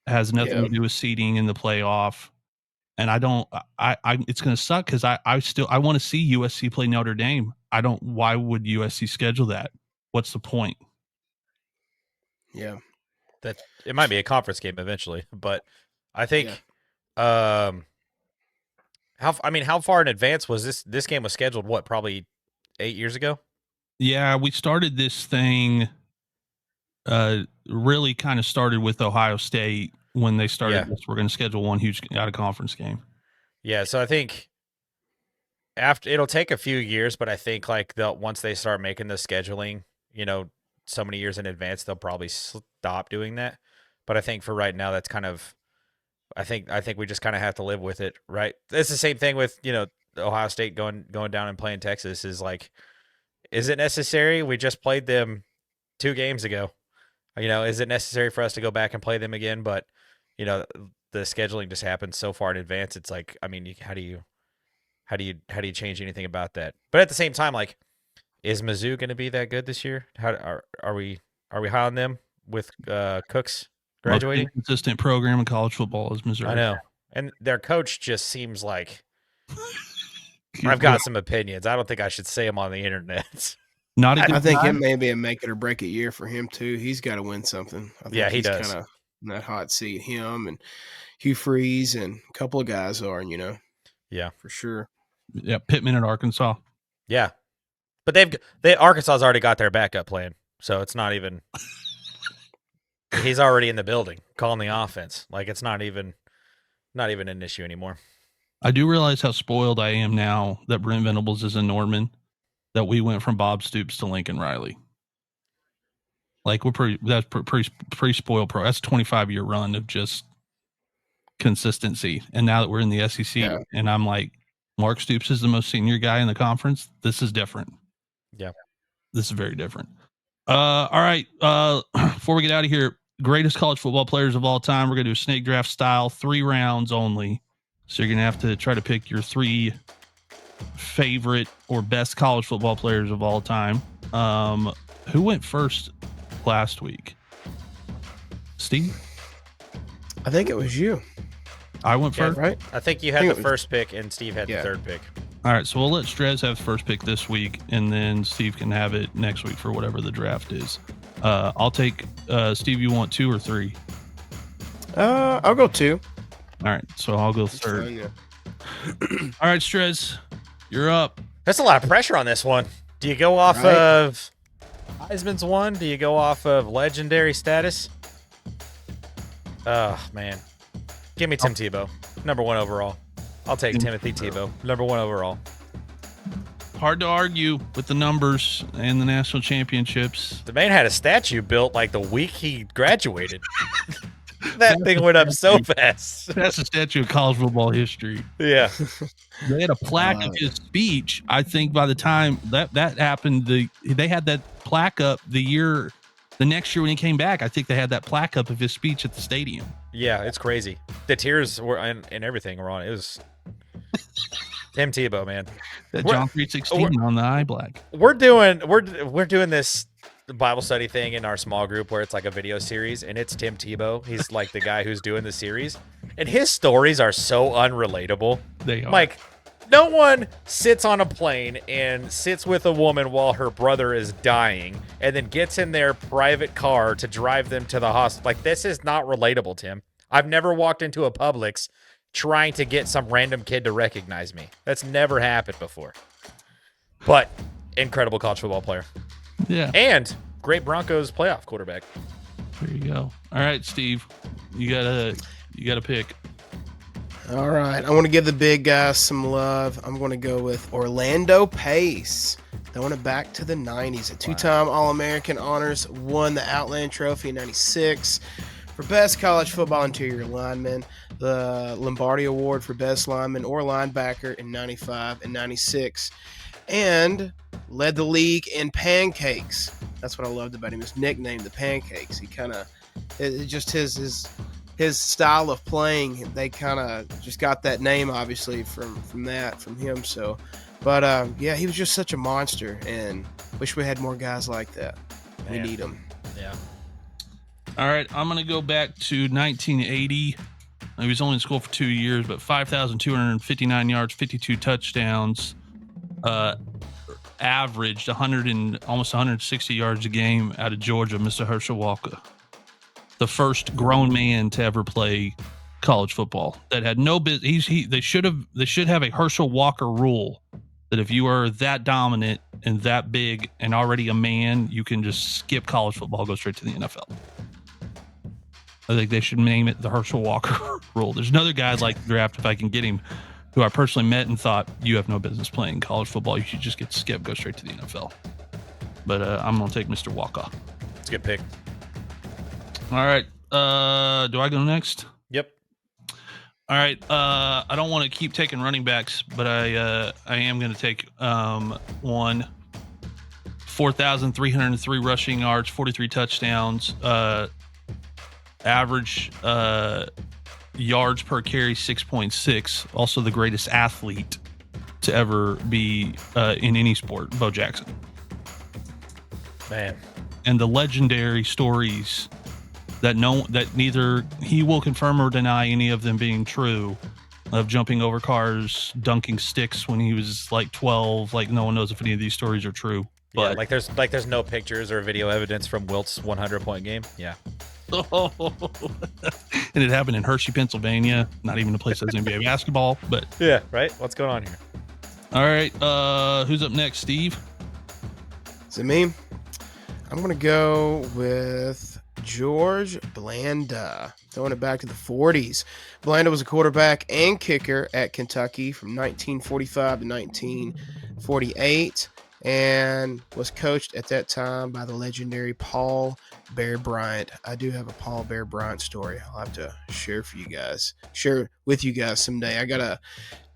has nothing to do with seeding in the playoff. And it's going to suck, because I want to see USC play Notre Dame. Why would USC schedule that? What's the point? Yeah. That it might be a conference game eventually, but I think, how far in advance was this game was scheduled? What, probably 8 years ago? Yeah, we started this thing, really kind of started with Ohio State when they started this. We're going to schedule one huge out of conference game. Yeah, so I think it'll take a few years, but I think like once they start making the scheduling, so many years in advance, they'll probably stop doing that. But I think for right now, that's kind of, I think we just kind of have to live with it, right? It's the same thing with Ohio State going down and playing Texas. Is like, is it necessary? We just played them 2 games ago. Is it necessary for us to go back and play them again? But the scheduling just happens so far in advance. It's like, I mean, how do you change anything about that? But at the same time, like, is Mizzou going to be that good this year? How are we high on them with Cooks graduating? Most consistent program in college football is Missouri. I know, and their coach just seems like, I've got some opinions. I don't think I should say them on the internet. I think it may be a make it or break it year for him too. He's got to win something. I think he does. Kind of in that hot seat. Him and Hugh Freeze and a couple of guys are, Yeah, for sure. Yeah, Pittman at Arkansas. Yeah, but Arkansas's already got their backup plan, so it's not even. He's already in the building calling the offense. Like, it's not even an issue anymore. I do realize how spoiled I am now that Brent Venables is in Norman, that we went from Bob Stoops to Lincoln Riley. Like we're pretty spoiled pro. That's a 25-year run of just consistency. And now that we're in the SEC, and I'm like, Mark Stoops is the most senior guy in the conference. This is different. Yeah, this is very different. All right. Before we get out of here, greatest college football players of all time. We're gonna do a snake draft style, 3 rounds only. So you're gonna have to try to pick your 3 favorite or best college football players of all time. Who went first last week? Steve? I think it was you. I went first, right? I think you had the first pick and Steve had the 3rd pick. All right, so we'll let Strez have the first pick this week, and then Steve can have it next week for whatever the draft is. I'll take Steve. You want 2 or 3? I'll go 2. All right, so I'll go 3rd. Fine, yeah. All right, Strez, you're up. That's a lot of pressure on this one. Do you go off of Heisman's one? Do you go off of legendary status? Oh, man. Give me Tim Tebow, number 1 overall. I'll take Timothy Tebow, number 1 overall. Hard to argue with the numbers and the national championships. The man had a statue built like the week he graduated. That thing went up so fast. That's a statue of college football history. Yeah. They had a plaque of his speech. I think by the time that happened, they had that plaque up the next year when he came back. I think they had that plaque up of his speech at the stadium. Yeah, it's crazy. The tears were and everything were on. It was Tim Tebow, man. That John 3:16 on the eye black. We're doing this Bible study thing in our small group where it's like a video series, and it's Tim Tebow. He's like the guy who's doing the series, and his stories are so unrelatable. They are. Like, no one sits on a plane and sits with a woman while her brother is dying and then gets in their private car to drive them to the hospital. Like, this is not relatable, Tim. I've never walked into a Publix trying to get some random kid to recognize me. That's never happened before. But incredible college football player. Yeah. And great Broncos playoff quarterback. There you go. All right, Steve. You gotta pick. All right. I want to give the big guys some love. I'm going to go with Orlando Pace. Throwing it back to the 90s. A 2-time All-American honors, won the Outland Trophy in 96 for best college football interior lineman, the Lombardi Award for best lineman or linebacker in 95 and 96, and led the league in pancakes. That's what I loved about him. His nickname, the Pancakes. He kind of, just his style of playing, they kind of just got that name, obviously, from him. So, but yeah, he was just such a monster, and wish we had more guys like that. We need them. Yeah. All right, I'm going to go back to 1980. He was only in school for 2 years, but 5,259 yards, 52 touchdowns, averaged almost 160 yards a game out of Georgia, Mr. Herschel Walker. The first grown man to ever play college football that had no business. They should have a Herschel Walker rule that if you are that dominant and that big and already a man, you can just skip college football, go straight to the NFL. I think they should name it the Herschel Walker rule. There's another guy I'd like to draft if I can get him, who I personally met and thought, you have no business playing college football. You should just get skipped, go straight to the NFL. But I'm going to take Mr. Walker. It's a good pick. All right. Do I go next? Yep. All right. I don't want to keep taking running backs, but I am going to take one. 4,303 rushing yards, 43 touchdowns, average yards per carry 6.6. Also the greatest athlete to ever be in any sport, Bo Jackson. Man. And the legendary stories that neither he will confirm or deny any of them being true, of jumping over cars, dunking sticks when he was like 12. Like, no one knows if any of these stories are true. But yeah, there's no pictures or video evidence from Wilt's 100-point game. Yeah. And it happened in Hershey, Pennsylvania. Not even a place that has NBA basketball, but yeah, right. What's going on here? All right. Who's up next, Steve? Is it me? I'm going to go with George Blanda. Throwing it back to the 40s. Blanda was a quarterback and kicker at Kentucky from 1945 to 1948. and was coached at that time by the legendary Paul Bear Bryant. I do have a Paul Bear Bryant story I'll have to share with you guys someday. I got a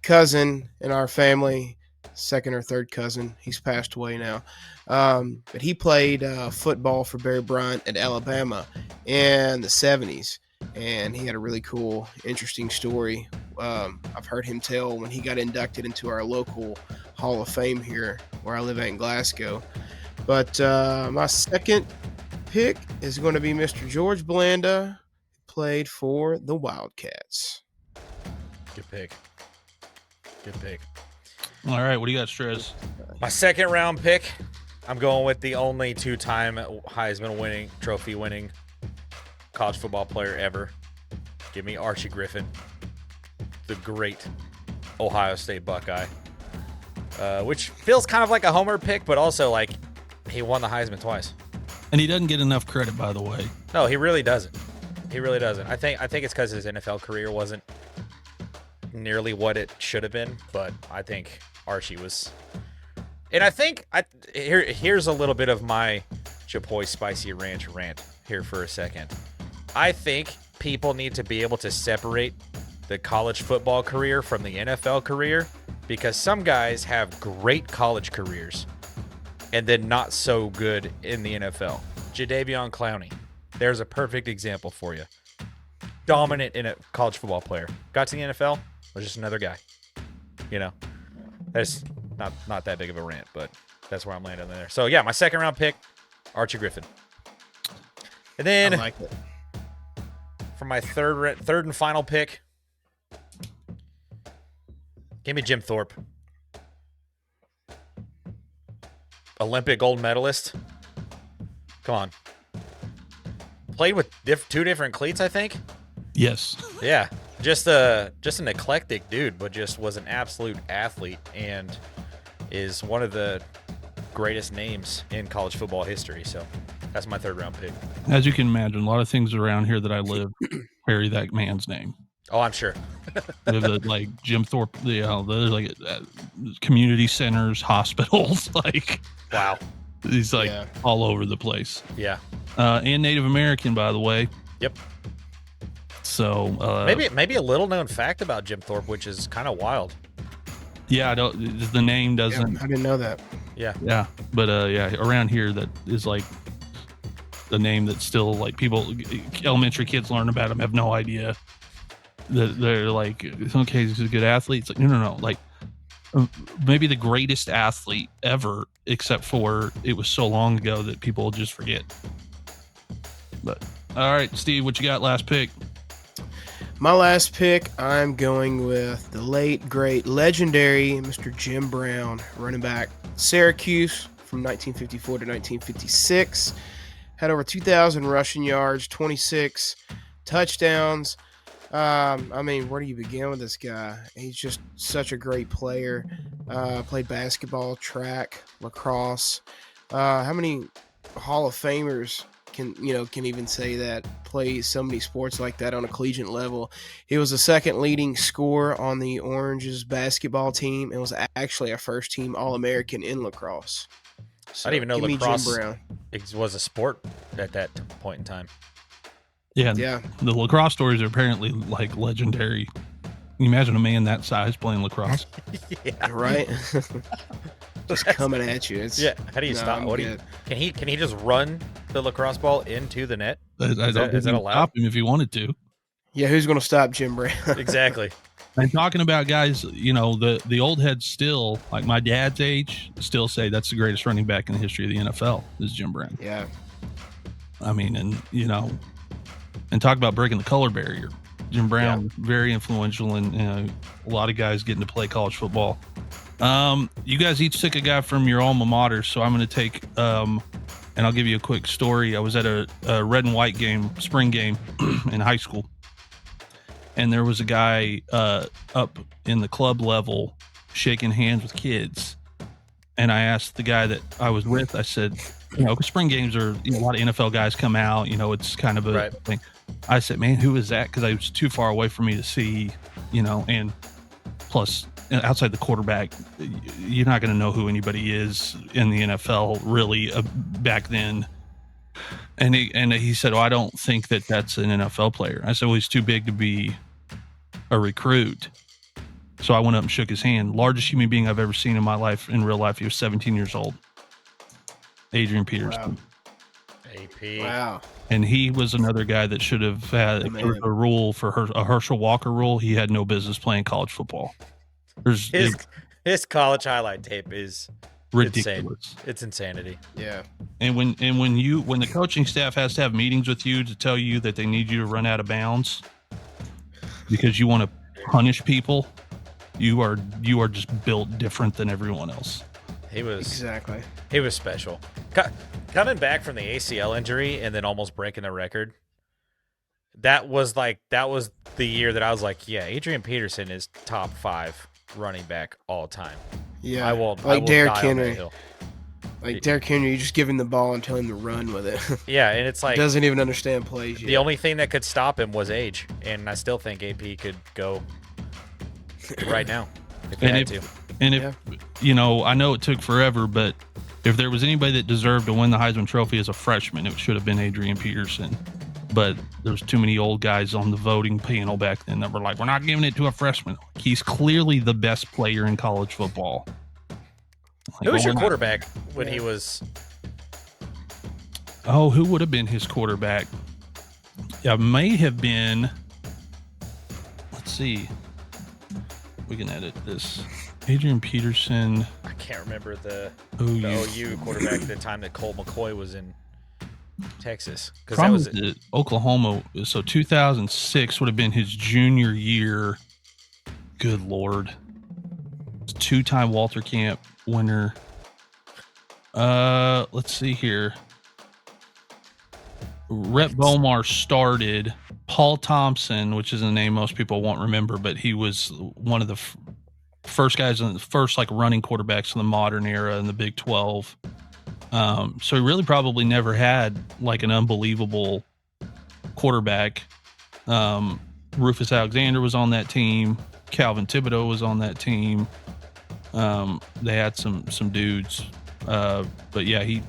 cousin in our family, second or third cousin. He's passed away now. But he played football for Bear Bryant at Alabama in the 70s. And he had a really cool, interesting story. I've heard him tell when he got inducted into our local Hall of Fame here where I live at in Glasgow. But my second pick is going to be Mr. George Blanda, who played for the Wildcats. Good pick. Good pick. All right, what do you got, Strez? My second round pick, I'm going with the only two-time Heisman trophy winning college football player ever. Give me Archie Griffin, the great Ohio State Buckeye. Which feels kind of like a homer pick, but also like he won the Heisman twice. And he doesn't get enough credit, by the way. No, he really doesn't. He really doesn't. I think it's because his NFL career wasn't nearly what it should have been, but I think Archie was. And I think here's a little bit of my Chapoy Spicy Ranch rant here for a second. I think people need to be able to separate the college football career from the NFL career, because some guys have great college careers and then not so good in the NFL. Jadeveon Clowney, there's a perfect example for you. Dominant in a college football player. Got to the NFL, was just another guy. You know, that's not that big of a rant, but that's where I'm landing there. So yeah, my second round pick, Archie Griffin. And then I like it. For my third and final pick, give me Jim Thorpe. Olympic gold medalist. Come on. Played with two different cleats, I think. Yes. Yeah. Just an eclectic dude, but just was an absolute athlete and is one of the greatest names in college football history. So that's my third round pick. As you can imagine, a lot of things around here that I live carry that man's name. Oh, I'm sure. Like Jim Thorpe, there's like community centers, hospitals, like wow. He's like all over the place. Yeah. And Native American, by the way. Yep. So maybe a little known fact about Jim Thorpe, which is kind of wild. Yeah, the name doesn't. Yeah, I didn't know that. Yeah. Yeah, but around here that is like the name that still like people, elementary kids learn about him, have no idea that they're like, okay, he's a good athlete. It's like no, like maybe the greatest athlete ever, except for it was so long ago that people just forget. But all right, Steve, what you got? Last pick. My last pick, I'm going with the late, great, legendary Mr. Jim Brown, running back, Syracuse from 1954 to 1956. Had over 2,000 rushing yards, 26 touchdowns. I mean, where do you begin with this guy? He's just such a great player. Played basketball, track, lacrosse. How many Hall of Famers can even say that, play so many sports like that on a collegiate level? He was the second leading scorer on the Orange's basketball team and was actually a first team All-American in lacrosse. So, I didn't even know lacrosse Jim Brown was a sport at that point in time. Yeah. The lacrosse stories are apparently like legendary. Can you imagine a man that size playing lacrosse? Yeah. Right. Just coming at you. How do you stop? Can he just run the lacrosse ball into the net? Is that allowed? Stop him if he wanted to. Yeah, who's going to stop Jim Brown? Exactly. And talking about guys, the old heads still, like my dad's age, still say that's the greatest running back in the history of the NFL is Jim Brown. Yeah. I mean, and talk about breaking the color barrier. Jim Brown, very influential in a lot of guys getting to play college football. You guys each took a guy from your alma mater, so I'm going to take, and I'll give you a quick story. I was at a red and white game, spring game in high school, and there was a guy up in the club level shaking hands with kids. And I asked the guy that I was with, I said, spring games are, a lot of NFL guys come out, it's kind of a thing. I said, man, who is that? Because I was too far away for me to see, and plus outside the quarterback, you're not going to know who anybody is in the NFL really back then. And he said, "Oh, I don't think that's an NFL player." I said, "Well, he's too big to be a recruit." So I went up and shook his hand. Largest human being I've ever seen in my life, in real life. He was 17 years old. Adrian Peterson. Wow. AP. Wow. And he was another guy that should have had a rule for a Herschel Walker rule. He had no business playing college football. His college highlight tape is ridiculous. Insane. It's insanity. Yeah. And when the coaching staff has to have meetings with you to tell you that they need you to run out of bounds because you want to punish people, you are just built different than everyone else. He was special. Coming back from the ACL injury and then almost breaking the record. That was the year that I was like, yeah, Adrian Peterson is top 5 running back all time. Yeah, I will Derrick Henry. Like Derrick Henry, you just give him the ball and tell him to run with it. Yeah, and it's like he doesn't even understand plays yet. The only thing that could stop him was age, and I still think AP could go right now if he had to. And if you know, I know it took forever, but if there was anybody that deserved to win the Heisman Trophy as a freshman, it should have been Adrian Peterson. But there's too many old guys on the voting panel back then that were like, "We're not giving it to a freshman." He's clearly the best player in college football. Like, who was your quarterback when he was? Oh, who would have been his quarterback? Yeah, may have been. Let's see. We can edit this. Adrian Peterson. I can't remember the OU quarterback at the time that Colt McCoy was in Texas. Because that was Oklahoma. So 2006 would have been his junior year. Good Lord. 2-time Walter Camp winner. Let's see here. Rhett Bomar started. Paul Thompson, which is a name most people won't remember, but he was one of the first guys in the first running quarterbacks in the modern era in the Big 12. So he really probably never had an unbelievable quarterback. Rufus Alexander was on that team. Calvin Thibodeau was on that team. They had some dudes, but yeah, he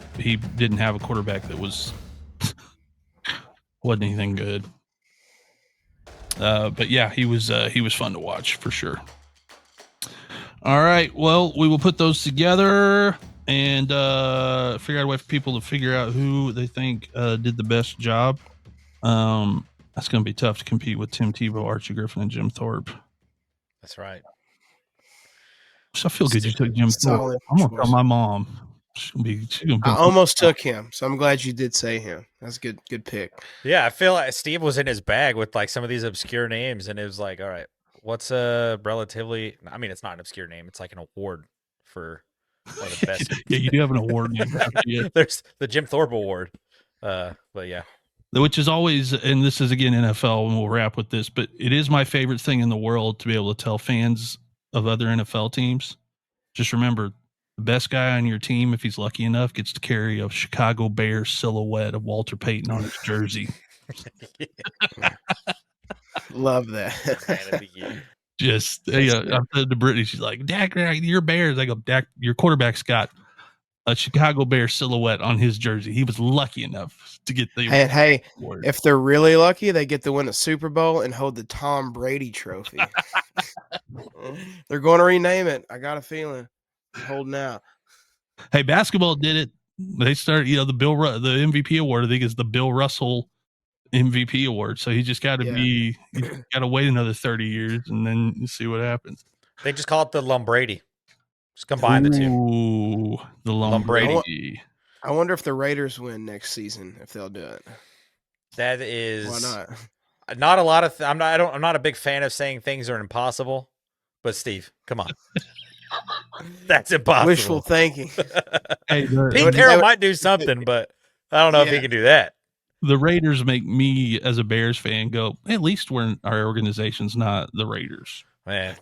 didn't have a quarterback that wasn't anything good. But yeah, he was fun to watch for sure. All right, well, we will put those together and figure out a way for people to figure out who they think did the best job. That's going to be tough to compete with Tim Tebow, Archie Griffin, and Jim Thorpe. That's right. So I feel good you took Jim Thorpe. I'm going to tell my mom. I almost took him, so I'm glad you did say him. That's a good pick. Yeah, I feel like Steve was in his bag with some of these obscure names, and it was like, all right, what's a relatively? I mean, it's not an obscure name; it's like an award for one of the best. Yeah, you do have an award name. There's the Jim Thorpe Award, but yeah, which is always, and this is again NFL, and we'll wrap with this, but it is my favorite thing in the world to be able to tell fans of other NFL teams, just remember. The best guy on your team, if he's lucky enough, gets to carry a Chicago Bears silhouette of Walter Payton on his jersey. Love that. Just, I said to Brittany, she's like, "Dak, you're Bears." I go, "Dak, your quarterback's got a Chicago Bears silhouette on his jersey. He was lucky enough to get the Hey, if they're really lucky, they get to win a Super Bowl and hold the Tom Brady trophy. They're going to rename it. I got a feeling. Holding out. Hey, basketball did it. They started, the MVP award. I think is the Bill Russell MVP award. So he just got to you got to wait another 30 years and then you see what happens. They just call it the Lombrady. Just combine the two. Ooh, the Lombrady. I wonder if the Raiders win next season if they'll do it. That is why not? Not a lot of. I'm not a big fan of saying things are impossible. But Steve, come on. That's impossible. Wishful thinking. Hey, Pete Carroll might do something, but I don't know if he can do that. The Raiders make me, as a Bears fan, go, at least our organization's not the Raiders. Man,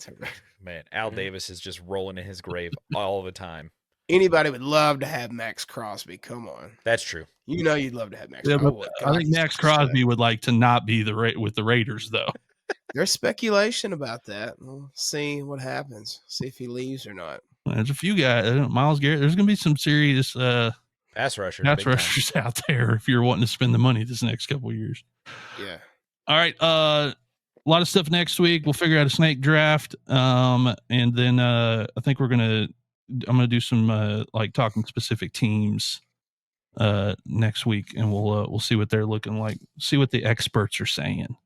Al Davis is just rolling in his grave all the time. Anybody would love to have Max Crosby. Come on. That's true. You know you'd love to have Max Crosby. I think Max Crosby would like to not be with the Raiders, though. There's speculation about that. We'll see what happens. See if he leaves or not. There's a few guys. Myles Garrett. There's going to be some serious pass rushers, pass big time. rushers out there if you're wanting to spend the money this next couple of years. Yeah. All right. A lot of stuff next week. We'll figure out a snake draft. And then I think I'm gonna do some like talking specific teams next week, and we'll see what they're looking like, see what the experts are saying.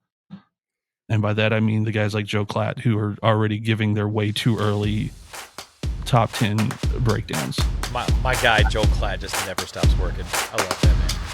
And by that I mean the guys like Joe Klatt, who are already giving their way too early top 10 breakdowns. My guy Joe Klatt just never stops working. I love that man.